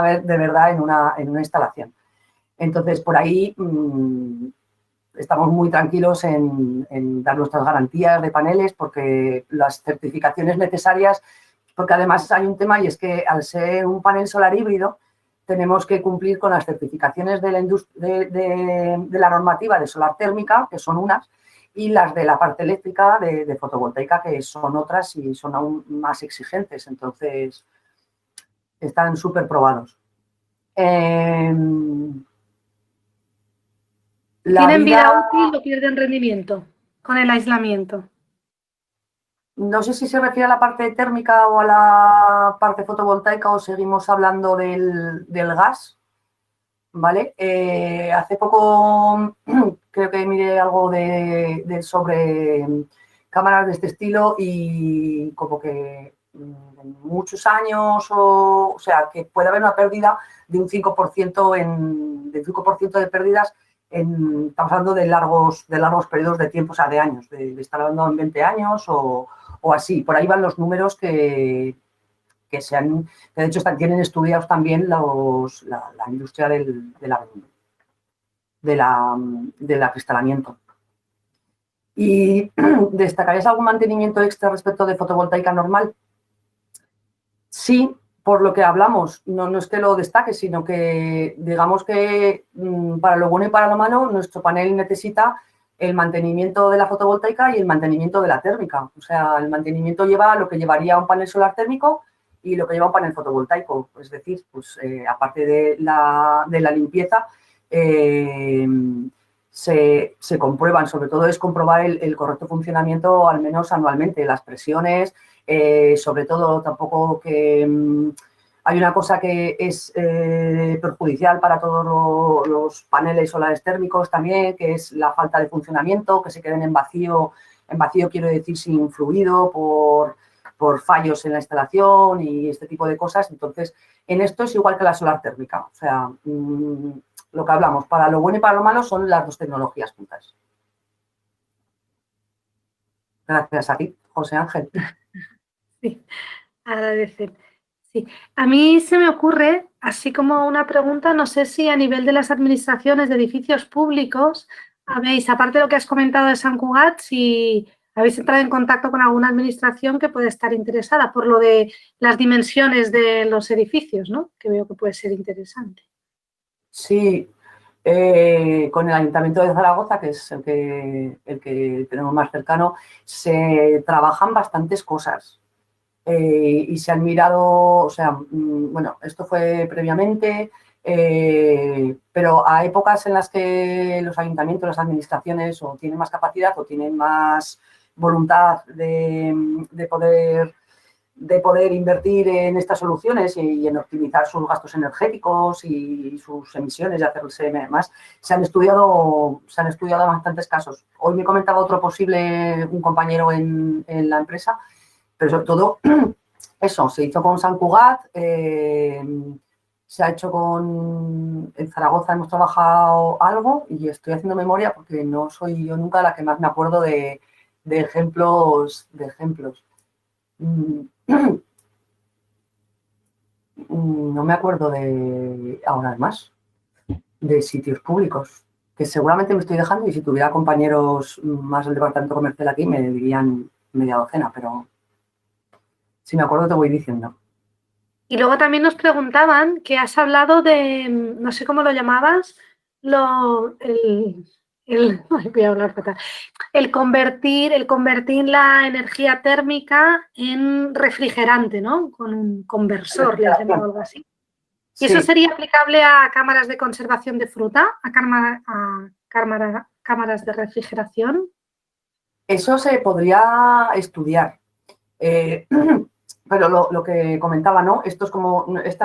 ver de verdad en una instalación. Entonces, por ahí estamos muy tranquilos en dar nuestras garantías de paneles porque las certificaciones necesarias, porque además hay un tema y es que al ser un panel solar híbrido, tenemos que cumplir con las certificaciones de la normativa de solar térmica, que son unas, y las de la parte eléctrica de fotovoltaica, que son otras y son aún más exigentes. Entonces, están súper probados. ¿Tienen vida útil o pierden rendimiento con el aislamiento? No sé si se refiere a la parte térmica o a la parte fotovoltaica o seguimos hablando del gas, ¿vale? Hace poco creo que miré algo sobre cámaras de este estilo y como que en muchos años, o sea, que puede haber una pérdida de un 5% de pérdidas. Estamos hablando de largos periodos de tiempo, o sea, de años, de estar hablando en 20 años o así. Por ahí van los números que de hecho tienen estudiados también la industria del acristalamiento. ¿Y destacarías algún mantenimiento extra respecto de fotovoltaica normal? Sí, por lo que hablamos, no es que lo destaque, sino que digamos que para lo bueno y para lo malo, nuestro panel necesita el mantenimiento de la fotovoltaica y el mantenimiento de la térmica. O sea, el mantenimiento lleva lo que llevaría un panel solar térmico y lo que lleva un panel fotovoltaico. Es decir, pues aparte de la limpieza, se comprueban, sobre todo es comprobar el correcto funcionamiento al menos anualmente, las presiones, sobre todo tampoco que hay una cosa que es perjudicial para todos los paneles solares térmicos también, que es la falta de funcionamiento, que se queden en vacío quiero decir sin fluido por fallos en la instalación y este tipo de cosas. Entonces, en esto es igual que la solar térmica, o sea, lo que hablamos, para lo bueno y para lo malo son las dos tecnologías juntas. Gracias a ti, José Ángel. Sí, agradecer. Sí. A mí se me ocurre, así como una pregunta, no sé si a nivel de las administraciones de edificios públicos habéis, aparte de lo que has comentado de Sant Cugat, si habéis entrado en contacto con alguna administración que puede estar interesada por lo de las dimensiones de los edificios, ¿no? Que veo que puede ser interesante. Sí, con el Ayuntamiento de Zaragoza, que es el que tenemos más cercano, se trabajan bastantes cosas. Y se han mirado, o sea, bueno, esto fue previamente, pero a épocas en las que los ayuntamientos, las administraciones o tienen más capacidad o tienen más voluntad de poder de poder invertir en estas soluciones y en optimizar sus gastos energéticos y sus emisiones y hacerse más, se han estudiado bastantes casos. Hoy me comentaba otro posible, un compañero en la empresa, pero sobre todo eso, se hizo con Sant Cugat, se ha hecho en Zaragoza hemos trabajado algo y estoy haciendo memoria porque no soy yo nunca la que más me acuerdo de ejemplos. No me acuerdo ahora más, de sitios públicos, que seguramente me estoy dejando y si tuviera compañeros más del departamento comercial aquí me dirían media docena, pero si me acuerdo te voy diciendo. Y luego también nos preguntaban que has hablado de, no sé cómo lo llamabas, voy a hablar fatal. El convertir la energía térmica en refrigerante, ¿no? Con un conversor, le has llamado algo así. ¿Y eso sería aplicable a cámaras de conservación de fruta, a cámaras de refrigeración? Eso se podría estudiar. Pero lo que comentaba, ¿no? Esta es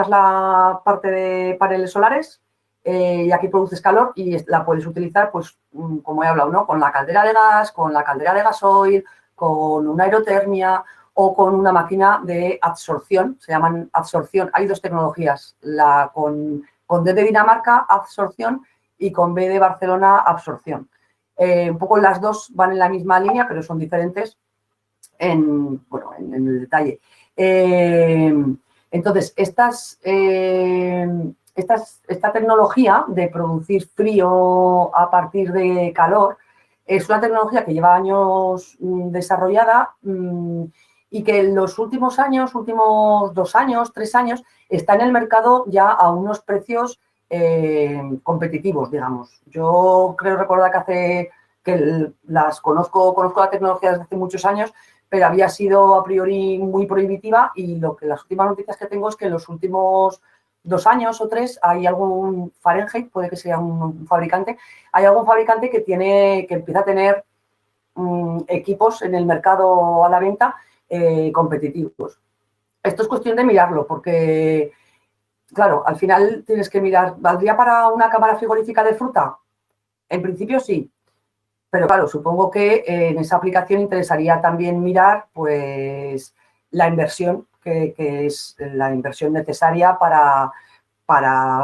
la parte de paneles solares y aquí produces calor y la puedes utilizar, pues, como he hablado, ¿no? Con la caldera de gas, con la caldera de gasoil, con una aerotermia o con una máquina de absorción. Se llaman absorción. Hay dos tecnologías, con D de Dinamarca, absorción, y con B de Barcelona, absorción. Un poco las dos van en la misma línea, pero son diferentes en el detalle. Entonces, esta tecnología de producir frío a partir de calor es una tecnología que lleva años desarrollada y que en los últimos 2 años, 3 años, está en el mercado ya a unos precios competitivos, digamos. Yo creo recordar que conozco la tecnología desde hace muchos años, pero había sido a priori muy prohibitiva y las últimas noticias que tengo es que en los últimos 2 años o 3 hay algún Fahrenheit, puede que sea un fabricante, hay algún fabricante que empieza a tener equipos en el mercado a la venta competitivos. Esto es cuestión de mirarlo porque, claro, al final tienes que mirar, ¿valdría para una cámara frigorífica de fruta? En principio sí. Pero claro, supongo que en esa aplicación interesaría también mirar pues la inversión, que es la inversión necesaria para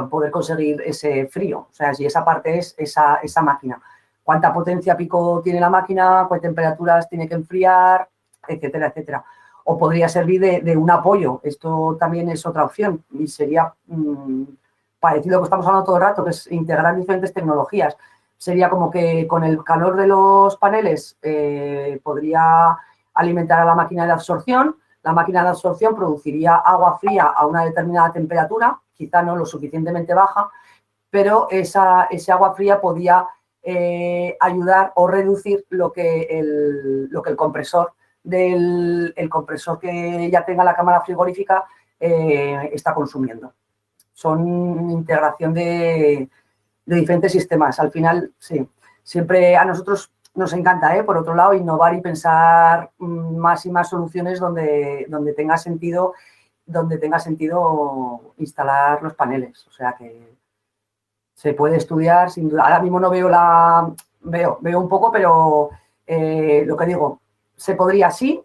poder conseguir ese frío. O sea, si esa parte es esa máquina. Cuánta potencia pico tiene la máquina, cuántas temperaturas tiene que enfriar, etcétera, etcétera. O podría servir de un apoyo. Esto también es otra opción y sería parecido a lo que estamos hablando todo el rato, que es integrar diferentes tecnologías. Sería como que con el calor de los paneles podría alimentar a la máquina de absorción. La máquina de absorción produciría agua fría a una determinada temperatura, quizá no lo suficientemente baja, pero ese agua fría podía ayudar o reducir lo que el compresor el compresor que ya tenga la cámara frigorífica está consumiendo. Son integración de diferentes sistemas. Al final, sí, siempre a nosotros nos encanta, por otro lado, innovar y pensar más y más soluciones donde tenga sentido instalar los paneles. O sea que se puede estudiar sin duda. Ahora mismo no veo un poco, pero lo que digo, se podría sí.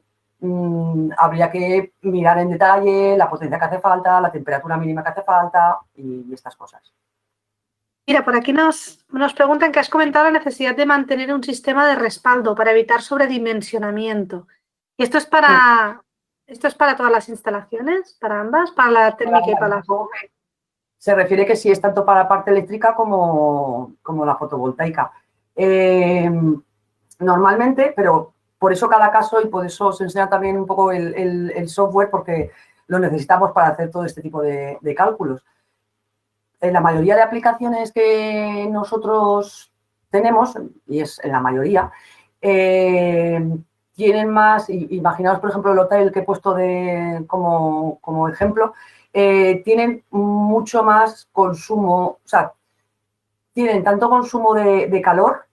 Habría que mirar en detalle la potencia que hace falta, la temperatura mínima que hace falta y estas cosas. Mira, por aquí nos preguntan que has comentado la necesidad de mantener un sistema de respaldo para evitar sobredimensionamiento. ¿Y esto es para todas las instalaciones? ¿Para ambas? ¿Para la térmica y para la fotovoltaica? Se refiere que sí es tanto para la parte eléctrica como la fotovoltaica. Normalmente, pero por eso cada caso y por eso os enseña también un poco el software, porque lo necesitamos para hacer todo este tipo de cálculos. En la mayoría de aplicaciones que nosotros tenemos, y es en la mayoría, tienen más, imaginaos por ejemplo el hotel que he puesto como ejemplo, tienen mucho más consumo, o sea, tienen tanto consumo de calor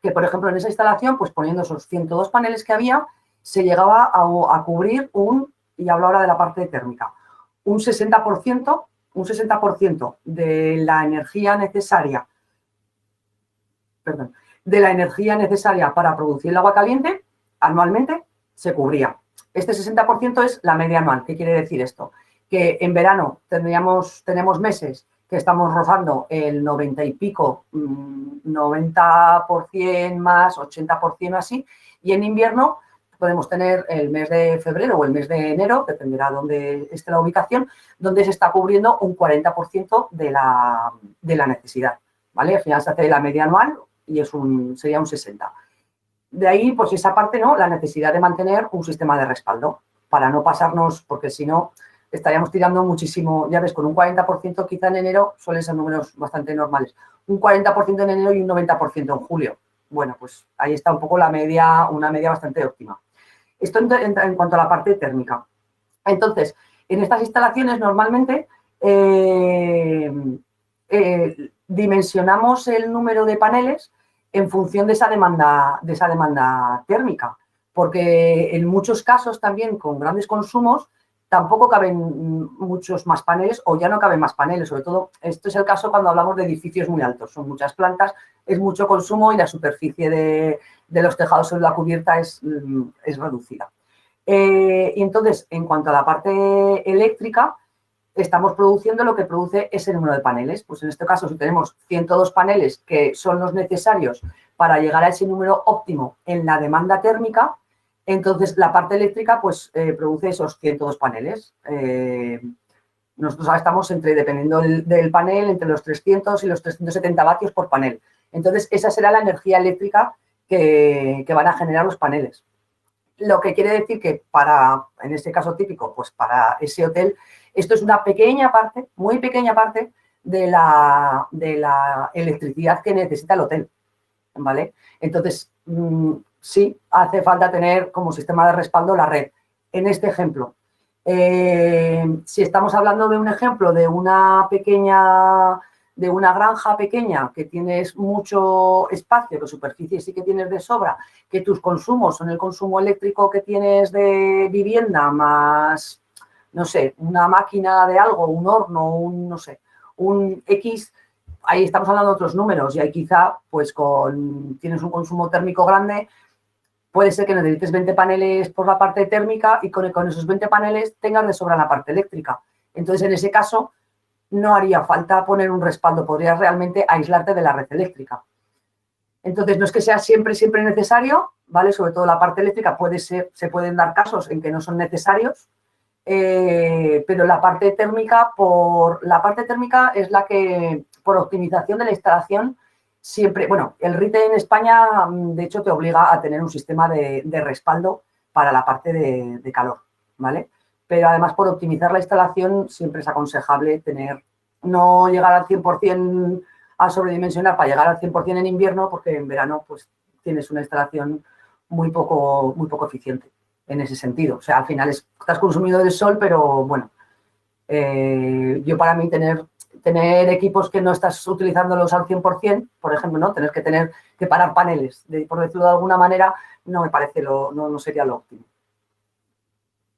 que, por ejemplo, en esa instalación, pues poniendo esos 102 paneles que había, se llegaba a cubrir un y hablo ahora de la parte térmica. Un 60% de la energía necesaria, para producir el agua caliente anualmente se cubría. Este 60% es la media anual. ¿Qué quiere decir esto? Que en verano tenemos meses que estamos rozando el 90 y pico, 90% más, 80% así, y en invierno podemos tener el mes de febrero o el mes de enero, dependerá dónde esté la ubicación, donde se está cubriendo un 40% de la necesidad, ¿vale? Al final se hace la media anual y sería un 60%. De ahí, pues esa parte, ¿no? La necesidad de mantener un sistema de respaldo para no pasarnos, porque si no estaríamos tirando muchísimo, ya ves, con un 40% quizá en enero suelen ser números bastante normales. Un 40% en enero y un 90% en julio. Bueno, pues ahí está un poco una media bastante óptima. Esto en cuanto a la parte térmica. Entonces, en estas instalaciones normalmente dimensionamos el número de paneles en función de esa demanda térmica, porque en muchos casos también con grandes consumos tampoco caben muchos más paneles o ya no caben más paneles, sobre todo esto es el caso cuando hablamos de edificios muy altos, son muchas plantas, es mucho consumo y la superficie de los tejados sobre la cubierta es reducida. Y entonces, en cuanto a la parte eléctrica, estamos produciendo lo que produce ese número de paneles. Pues en este caso, si tenemos 102 paneles que son los necesarios para llegar a ese número óptimo en la demanda térmica, entonces la parte eléctrica pues produce esos 102 paneles. Nosotros ahora estamos dependiendo del panel, entre los 300 y los 370 vatios por panel. Entonces, esa será la energía eléctrica que van a generar los paneles. Lo que quiere decir que en este caso típico, pues para ese hotel, esto es una pequeña parte, muy pequeña parte de la electricidad que necesita el hotel, ¿vale? Entonces, sí hace falta tener como sistema de respaldo la red. En este ejemplo, si estamos hablando de un ejemplo de una granja pequeña que tienes mucho espacio, que superficie sí que tienes de sobra, que tus consumos son el consumo eléctrico que tienes de vivienda más, no sé, una máquina de algo, un horno, un X, ahí estamos hablando de otros números y ahí quizá, pues tienes un consumo térmico grande, puede ser que necesites 20 paneles por la parte térmica y con esos 20 paneles tengas de sobra la parte eléctrica. Entonces, en ese caso, no haría falta poner un respaldo, podrías realmente aislarte de la red eléctrica. Entonces, no es que sea siempre necesario, ¿vale? Sobre todo la parte eléctrica se pueden dar casos en que no son necesarios, pero la parte térmica es la que, por optimización de la instalación, siempre, bueno, el RITE en España, de hecho, te obliga a tener un sistema de respaldo para la parte de calor, ¿vale? Pero además, por optimizar la instalación, siempre es aconsejable no llegar al 100% a sobredimensionar para llegar al 100% en invierno, porque en verano pues tienes una instalación muy poco eficiente en ese sentido. O sea, al final estás consumido del sol, pero bueno, yo para mí tener equipos que no estás utilizándolos al 100%, por ejemplo, ¿no? Tener que parar paneles, por decirlo de alguna manera, no me parece no sería lo óptimo.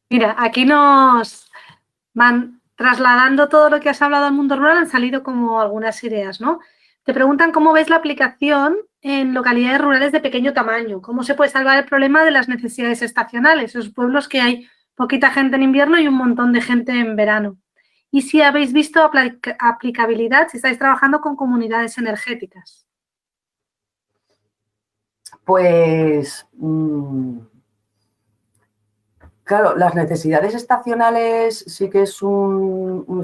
Mira, aquí nos van trasladando todo lo que has hablado al mundo rural, han salido como algunas ideas, ¿no? Te preguntan cómo ves la aplicación en localidades rurales de pequeño tamaño, cómo se puede salvar el problema de las necesidades estacionales, esos pueblos que hay poquita gente en invierno y un montón de gente en verano. Y si habéis visto aplicabilidad, si estáis trabajando con comunidades energéticas. Pues, claro, las necesidades estacionales sí que es un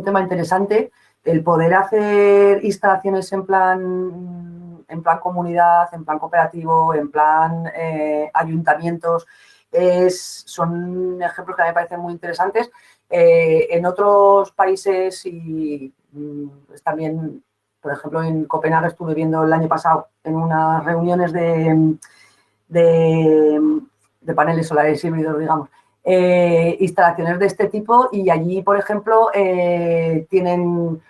tema interesante. El poder hacer instalaciones en plan comunidad, en plan cooperativo, en plan ayuntamientos, son ejemplos que a mí me parecen muy interesantes. En otros países y también, por ejemplo, en Copenhague estuve viendo el año pasado en unas reuniones de paneles solares híbridos, digamos, instalaciones de este tipo y allí, por ejemplo, tienen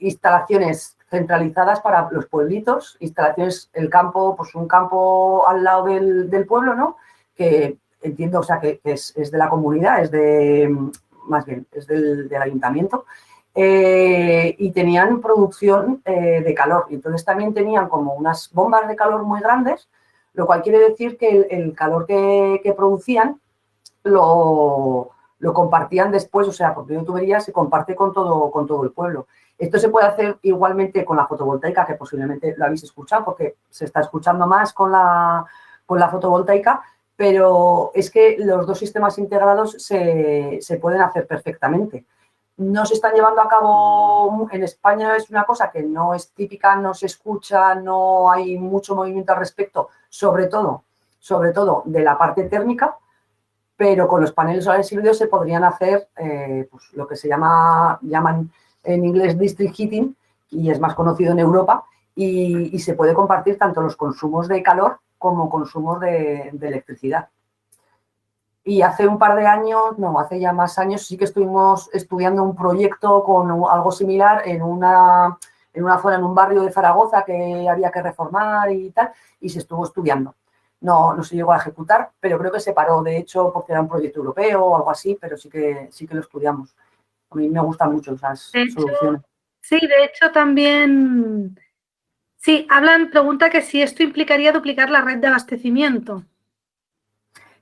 instalaciones centralizadas para los pueblitos, instalaciones, el campo, pues un campo al lado del pueblo, ¿no? Que entiendo, o sea, que es de la comunidad, más bien, es del ayuntamiento, y tenían producción de calor. Y entonces también tenían como unas bombas de calor muy grandes, lo cual quiere decir que el calor que producían lo compartían después, o sea, por medio de tuberías se comparte con todo el pueblo. Esto se puede hacer igualmente con la fotovoltaica, que posiblemente lo habéis escuchado, porque se está escuchando más con la fotovoltaica, pero es que los dos sistemas integrados se pueden hacer perfectamente. No se están llevando a cabo en España, es una cosa que no es típica, no se escucha, no hay mucho movimiento al respecto, sobre todo de la parte térmica, pero con los paneles solares híbridos se podrían hacer pues, lo que se llaman en inglés district heating, y es más conocido en Europa, y se puede compartir tanto los consumos de calor como consumos de electricidad. Y hace un par de años, no, hace ya más años, sí que estuvimos estudiando un proyecto con algo similar en una zona, en un barrio de Zaragoza que había que reformar y tal, y se estuvo estudiando. No se llegó a ejecutar, pero creo que se paró, de hecho, porque era un proyecto europeo o algo así, pero sí que lo estudiamos. A mí me gustan mucho esas soluciones. Sí, de hecho también, sí, pregunta que si esto implicaría duplicar la red de abastecimiento.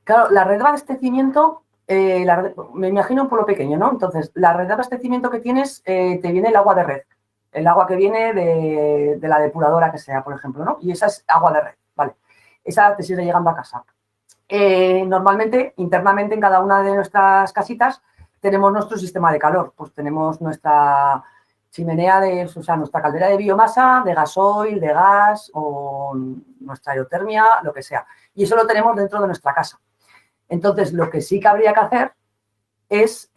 Claro, la red de abastecimiento, me imagino un pueblo pequeño, ¿no? Entonces, la red de abastecimiento que tienes, te viene el agua de red, el agua que viene de la depuradora que sea, por ejemplo, ¿no? Y esa es agua de red, ¿vale? Esa te sigue llegando a casa. Normalmente, internamente, en cada una de nuestras casitas, tenemos nuestro sistema de calor. Pues tenemos nuestra chimenea, o sea, nuestra caldera de biomasa, de gasoil, de gas, o nuestra aerotermia, lo que sea. Y eso lo tenemos dentro de nuestra casa. Entonces, lo que sí que habría que hacer es,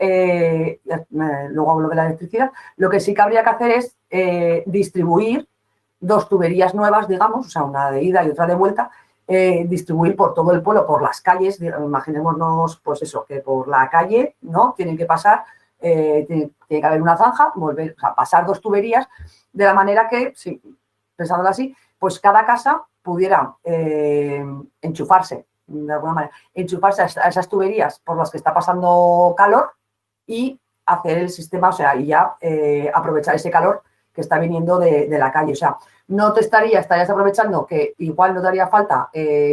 luego hablo de la electricidad, lo que sí que habría que hacer es distribuir dos tuberías nuevas, digamos, o sea, una de ida y otra de vuelta, distribuir por todo el pueblo, por las calles, imaginémonos, pues eso, que por la calle, ¿no? Tienen que pasar, tiene que haber una zanja, o sea, pasar dos tuberías, de la manera que, sí, pensándolo así, pues cada casa pudiera enchufarse, de alguna manera, enchufarse a esas tuberías por las que está pasando calor y hacer el sistema, o sea, y ya aprovechar ese calor que está viniendo de la calle. O sea, no estarías aprovechando que igual no te haría falta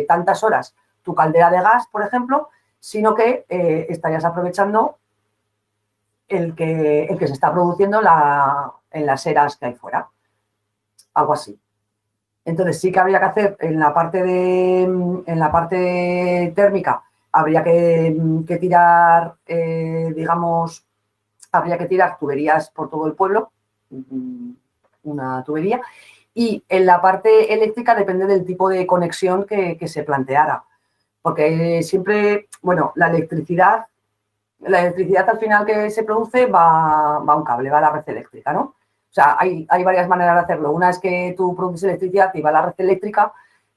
tantas horas tu caldera de gas, por ejemplo, sino que estarías aprovechando el que se está produciendo en las eras que hay fuera. Algo así. Entonces sí que habría que hacer en la parte térmica, habría que tirar, digamos, habría que tirar tuberías por todo el pueblo, una tubería, y en la parte eléctrica depende del tipo de conexión que se planteara, porque siempre, bueno, la electricidad al final que se produce va a un cable, va a la red eléctrica, ¿no? O sea, hay varias maneras de hacerlo. Una es que tú produces electricidad y va a la red eléctrica,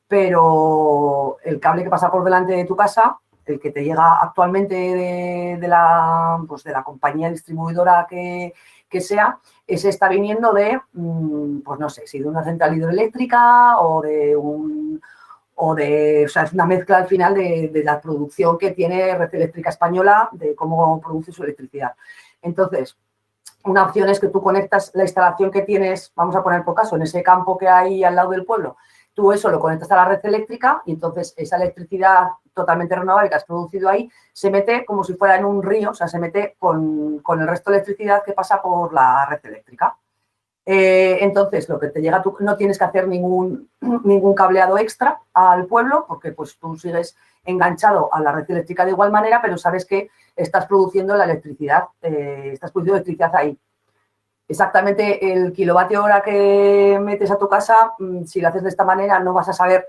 pero el cable que pasa por delante de tu casa, el que te llega actualmente de la compañía distribuidora que sea, ese está viniendo de, pues no sé, si de una central hidroeléctrica o sea, es una mezcla al final de la producción que tiene Red Eléctrica Española, de cómo produce su electricidad. Entonces, una opción es que tú conectas la instalación que tienes, vamos a poner por caso, en ese campo que hay al lado del pueblo, tú eso lo conectas a la red eléctrica y entonces esa electricidad totalmente renovable que has producido ahí se mete como si fuera en un río, o sea, se mete con el resto de electricidad que pasa por la red eléctrica. Entonces, lo que te llega, tú no tienes que hacer ningún cableado extra al pueblo, porque pues tú sigues enganchado a la red eléctrica de igual manera, pero sabes que estás produciendo la electricidad, ahí. Exactamente el kilovatio hora que metes a tu casa, si lo haces de esta manera, no vas a saber,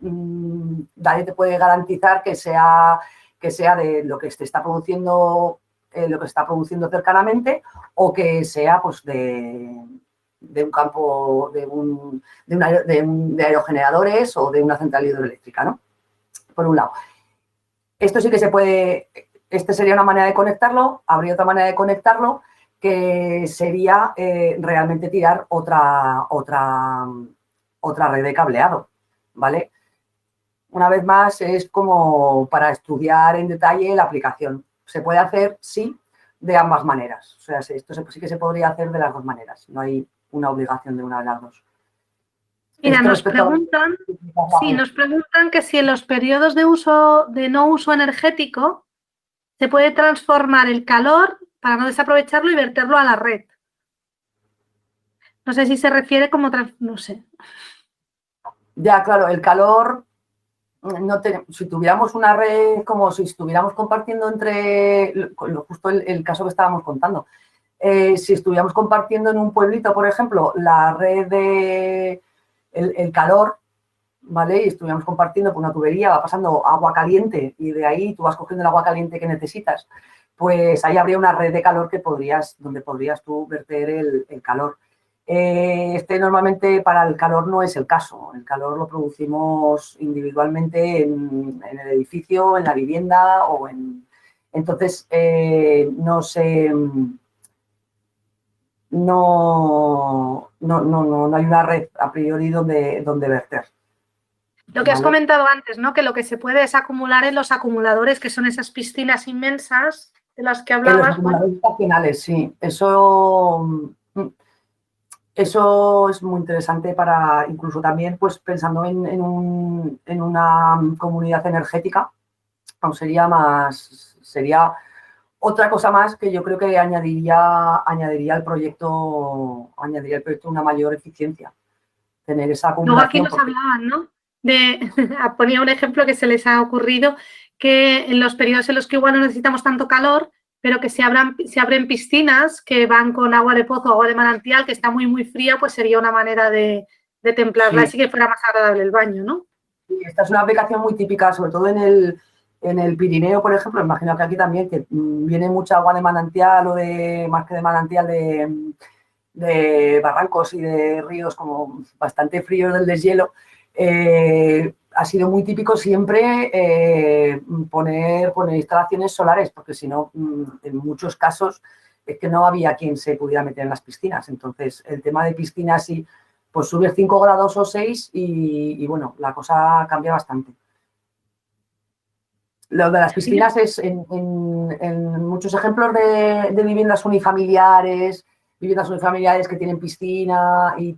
nadie te puede garantizar que sea de lo que se está produciendo, cercanamente, o que sea pues de un campo, de aerogeneradores o de una central hidroeléctrica, ¿no? Por un lado. Esto sí que se puede, sería una manera de conectarlo, habría otra manera de conectarlo, que sería realmente tirar otra red de cableado, ¿vale? una vez más, es como para estudiar en detalle la aplicación. Se puede hacer, sí, de ambas maneras. O sea, esto sí que se podría hacer de las dos maneras. No hay una obligación de una de las dos. Mira, Esto respecto a nos preguntan que si en los periodos de no uso energético se puede transformar el calor para no desaprovecharlo y verterlo a la red. No sé si se refiere como, no sé. Ya, claro, el calor, si tuviéramos una red, como si estuviéramos compartiendo justo el caso que estábamos contando, si estuviéramos compartiendo en un pueblito, por ejemplo, la red de el calor, ¿vale? Y estuviéramos compartiendo por una tubería, va pasando agua caliente y de ahí tú vas cogiendo el agua caliente que necesitas, pues ahí habría una red de calor donde podrías tú verter el calor. Normalmente para el calor no es el caso. El calor lo producimos individualmente en el edificio, en la vivienda Entonces, no hay una red a priori donde verter. Lo que has comentado antes, ¿no? Que lo que se puede es acumular en los acumuladores, que son esas piscinas inmensas de las que hablabas. En los acumuladores estacionales, sí. Eso es muy interesante para, incluso también, pues pensando en una comunidad energética, sería otra cosa más que yo creo que añadiría al proyecto una mayor eficiencia, tener esa acumulación. Luego aquí nos hablaban, ¿no? Ponía un ejemplo que se les ha ocurrido, que en los periodos en los que igual no necesitamos tanto calor, pero que se abren piscinas que van con agua de pozo o agua de manantial, que está muy, muy fría, pues sería una manera de templarla, así que fuera más agradable el baño, ¿no? Sí, esta es una aplicación muy típica, sobre todo en el Pirineo, por ejemplo. Imagino que aquí también, que viene mucha agua de manantial más que de manantial, de barrancos y de ríos como bastante fríos del deshielo. Ha sido muy típico siempre poner instalaciones solares, porque si no, en muchos casos es que no había quien se pudiera meter en las piscinas. Entonces, el tema de piscinas, sí, pues sube 5 grados o 6 y bueno, la cosa cambia bastante. Lo de las piscinas es en muchos ejemplos de viviendas unifamiliares que tienen piscina y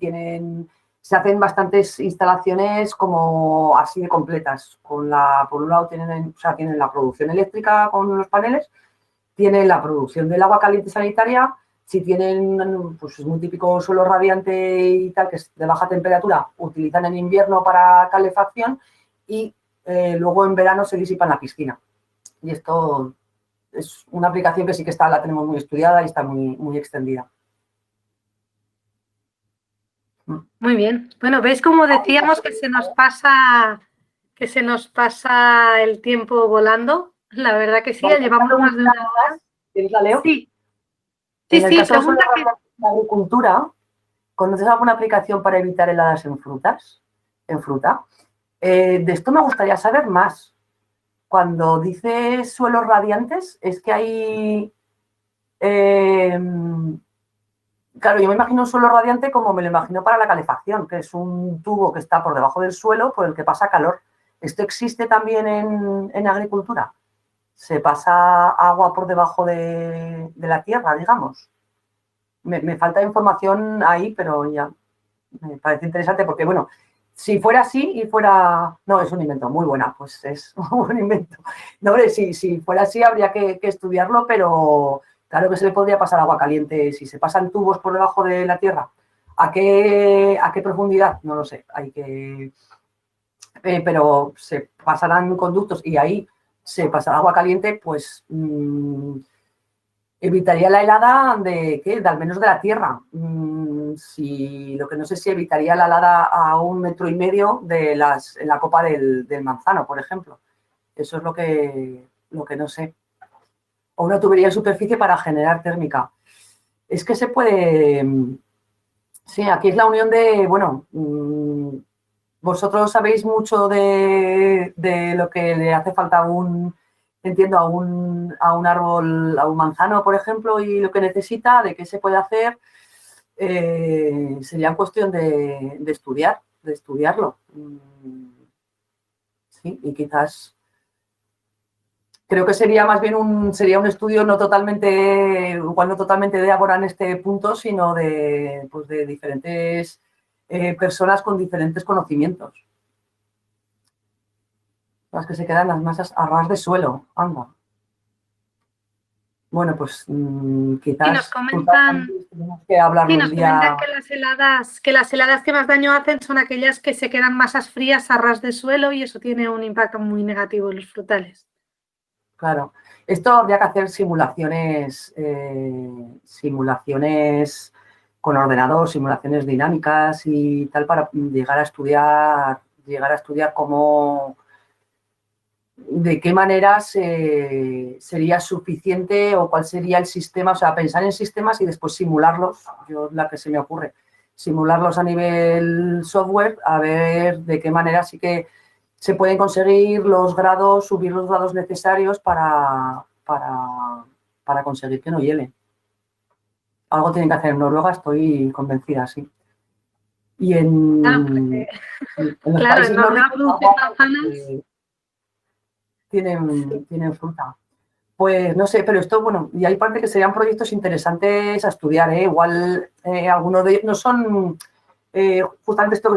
se hacen bastantes instalaciones como así de completas. Por un lado tienen la producción eléctrica con los paneles, tienen la producción del agua caliente sanitaria. Si tienen, pues es muy típico suelo radiante y tal, que es de baja temperatura, utilizan en invierno para calefacción y luego en verano se disipa en la piscina. Y esto es una aplicación que sí que la tenemos muy estudiada y está muy, muy extendida. Muy bien. Bueno, ¿veis cómo decíamos que se nos pasa el tiempo volando? La verdad que sí, llevamos más de una hora. ¿Quieres la leo? Sí. En el caso de la agricultura, ¿conoces alguna aplicación para evitar heladas en fruta? De esto me gustaría saber más. Cuando dices suelos radiantes, es que hay... claro, yo me imagino un suelo radiante como me lo imagino para la calefacción, que es un tubo que está por debajo del suelo por el que pasa calor. ¿Esto existe también en agricultura? ¿Se pasa agua por debajo de la tierra, digamos? Me falta información ahí, pero ya me parece interesante porque, bueno, si fuera así y fuera... No, es un invento, muy buena, pues es un buen invento. No, hombre, si fuera así habría que estudiarlo, pero claro que se le podría pasar agua caliente. Si se pasan tubos por debajo de la tierra, ¿a qué profundidad? No lo sé, pero se pasarán conductos y ahí se pasará agua caliente, pues evitaría la helada de al menos de la tierra. Lo que no sé si evitaría la helada a 1,5 metros en la copa del manzano, por ejemplo. Eso es lo que no sé. O una tubería en superficie para generar térmica. Es que se puede... Sí, aquí es la unión de, bueno, vosotros sabéis mucho de lo que le hace falta a un árbol, a un manzano, por ejemplo, y lo que necesita, de qué se puede hacer, sería cuestión de estudiarlo. sí, y quizás creo que sería más bien un estudio no totalmente, igual no totalmente de Ágora en este punto, sino de, pues de diferentes personas con diferentes conocimientos. Las que se quedan las masas a ras de suelo, anda. Bueno, pues quizás Y nos comentan, tenemos que hablarlo sí, un nos comentan día. que las heladas que más daño hacen son aquellas que se quedan masas frías a ras de suelo y eso tiene un impacto muy negativo en los frutales. Claro, esto habría que hacer simulaciones con ordenador, simulaciones dinámicas y tal para llegar a estudiar cómo, de qué manera sería suficiente o cuál sería el sistema, o sea, pensar en sistemas y después simularlos, yo la que se me ocurre, simularlos a nivel software, a ver de qué manera sí que se pueden conseguir los grados, subir los grados necesarios para conseguir que no hiele. Algo tienen que hacer en Noruega, estoy convencida, sí. Y en los Claro, en países Noruega nórdicos producen manzanas. tienen fruta. Pues no sé, pero esto, bueno, y hay parte que serían proyectos interesantes a estudiar, ¿eh? Igual algunos de ellos no son justamente esto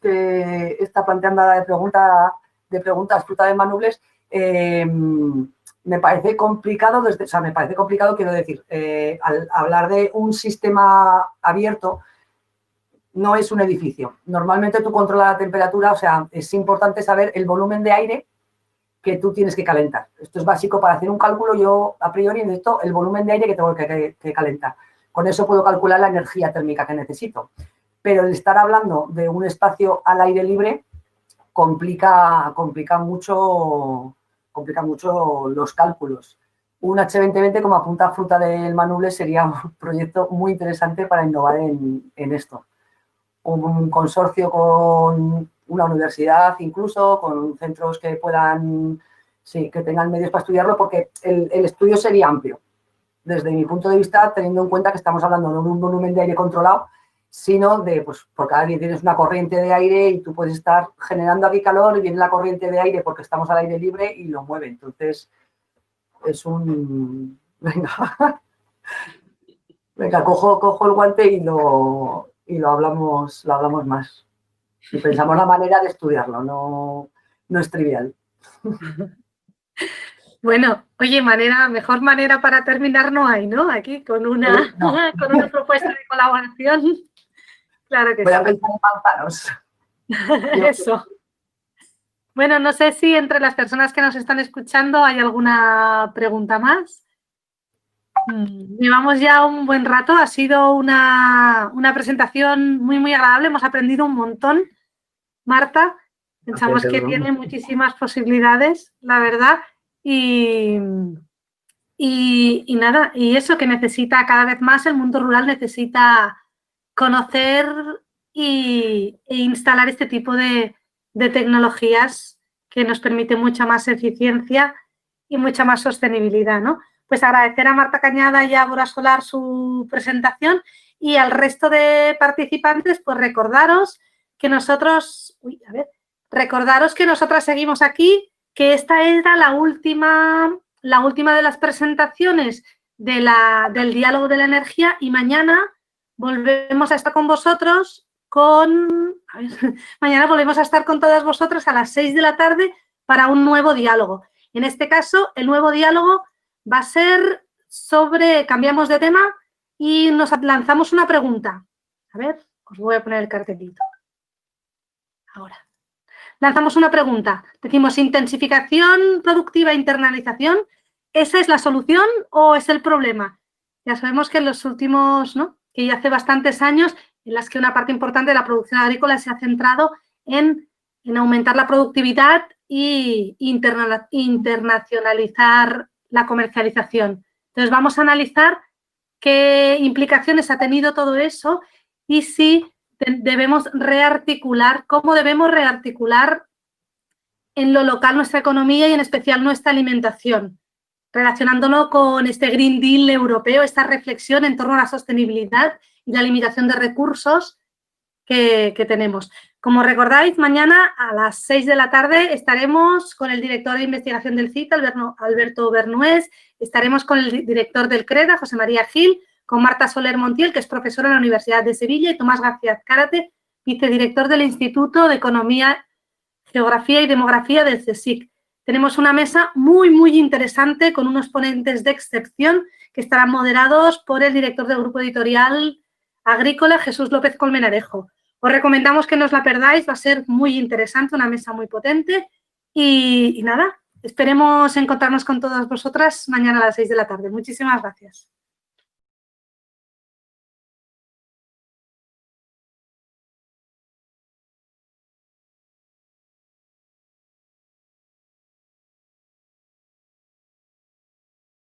que está planteando ahora de preguntas, fruta de manubles, me parece complicado, quiero decir, al hablar de un sistema abierto, no es un edificio. Normalmente tú controlas la temperatura, o sea, es importante saber el volumen de aire que tú tienes que calentar. Esto es básico para hacer un cálculo. Yo, a priori, necesito el volumen de aire que tengo que calentar. Con eso puedo calcular la energía térmica que necesito. Pero el estar hablando de un espacio al aire libre complica mucho los cálculos. Un H2020, como apunta Fruta del Manuble, sería un proyecto muy interesante para innovar en esto. Un consorcio con una universidad, incluso con centros que puedan, sí, que tengan medios para estudiarlo, porque el estudio sería amplio. Desde mi punto de vista, teniendo en cuenta que estamos hablando no de un volumen de aire controlado, sino de, pues, por cada día tienes una corriente de aire y tú puedes estar generando aquí calor y viene la corriente de aire porque estamos al aire libre y lo mueve. Entonces, es un... Venga, cojo el guante y lo hablamos más. Y pensamos la manera de estudiarlo, no es trivial. Bueno, oye, mejor manera para terminar no hay, ¿no? Aquí con una, No. con una propuesta de colaboración. Claro que Voy sí. a pensar en manzanos. Eso. Bueno, no sé si entre las personas que nos están escuchando hay alguna pregunta más. Llevamos ya un buen rato, ha sido una presentación muy, muy agradable, hemos aprendido un montón. Marta, pensamos que tiene muchísimas posibilidades, la verdad, y nada, y eso que necesita cada vez más, el mundo rural necesita conocer e instalar este tipo de tecnologías que nos permite mucha más eficiencia y mucha más sostenibilidad, ¿no? Pues agradecer a Marta Cañada y a Ágora Solar su presentación y al resto de participantes, pues recordaros que nosotras seguimos aquí, que esta era la última de las presentaciones del diálogo de la energía y mañana volvemos a estar con vosotros mañana volvemos a estar con todas vosotras a las 6 de la tarde para un nuevo diálogo. En este caso, el nuevo diálogo va a ser cambiamos de tema y nos lanzamos una pregunta. A ver, os voy a poner el cartelito. Ahora. Lanzamos una pregunta. Decimos, intensificación productiva, internalización, ¿esa es la solución o es el problema? Ya sabemos que en los últimos, ¿no? Que ya hace bastantes años en las que una parte importante de la producción agrícola se ha centrado en aumentar la productividad e internacionalizar la comercialización. Entonces vamos a analizar qué implicaciones ha tenido todo eso y si debemos rearticular, cómo debemos rearticular en lo local nuestra economía y en especial nuestra alimentación, relacionándolo con este Green Deal europeo, esta reflexión en torno a la sostenibilidad y la limitación de recursos que tenemos. Como recordáis, mañana a las 6 de la tarde estaremos con el director de investigación del CIT, Alberto Bernués, estaremos con el director del CREDA, José María Gil, con Marta Soler Montiel, que es profesora en la Universidad de Sevilla, y Tomás García Azcárate, vicedirector del Instituto de Economía, Geografía y Demografía del CSIC. Tenemos una mesa muy, muy interesante con unos ponentes de excepción que estarán moderados por el director del Grupo Editorial Agrícola, Jesús López Colmenarejo. Os recomendamos que no os la perdáis, va a ser muy interesante, una mesa muy potente y nada, esperemos encontrarnos con todas vosotras mañana a las 6 de la tarde. Muchísimas gracias.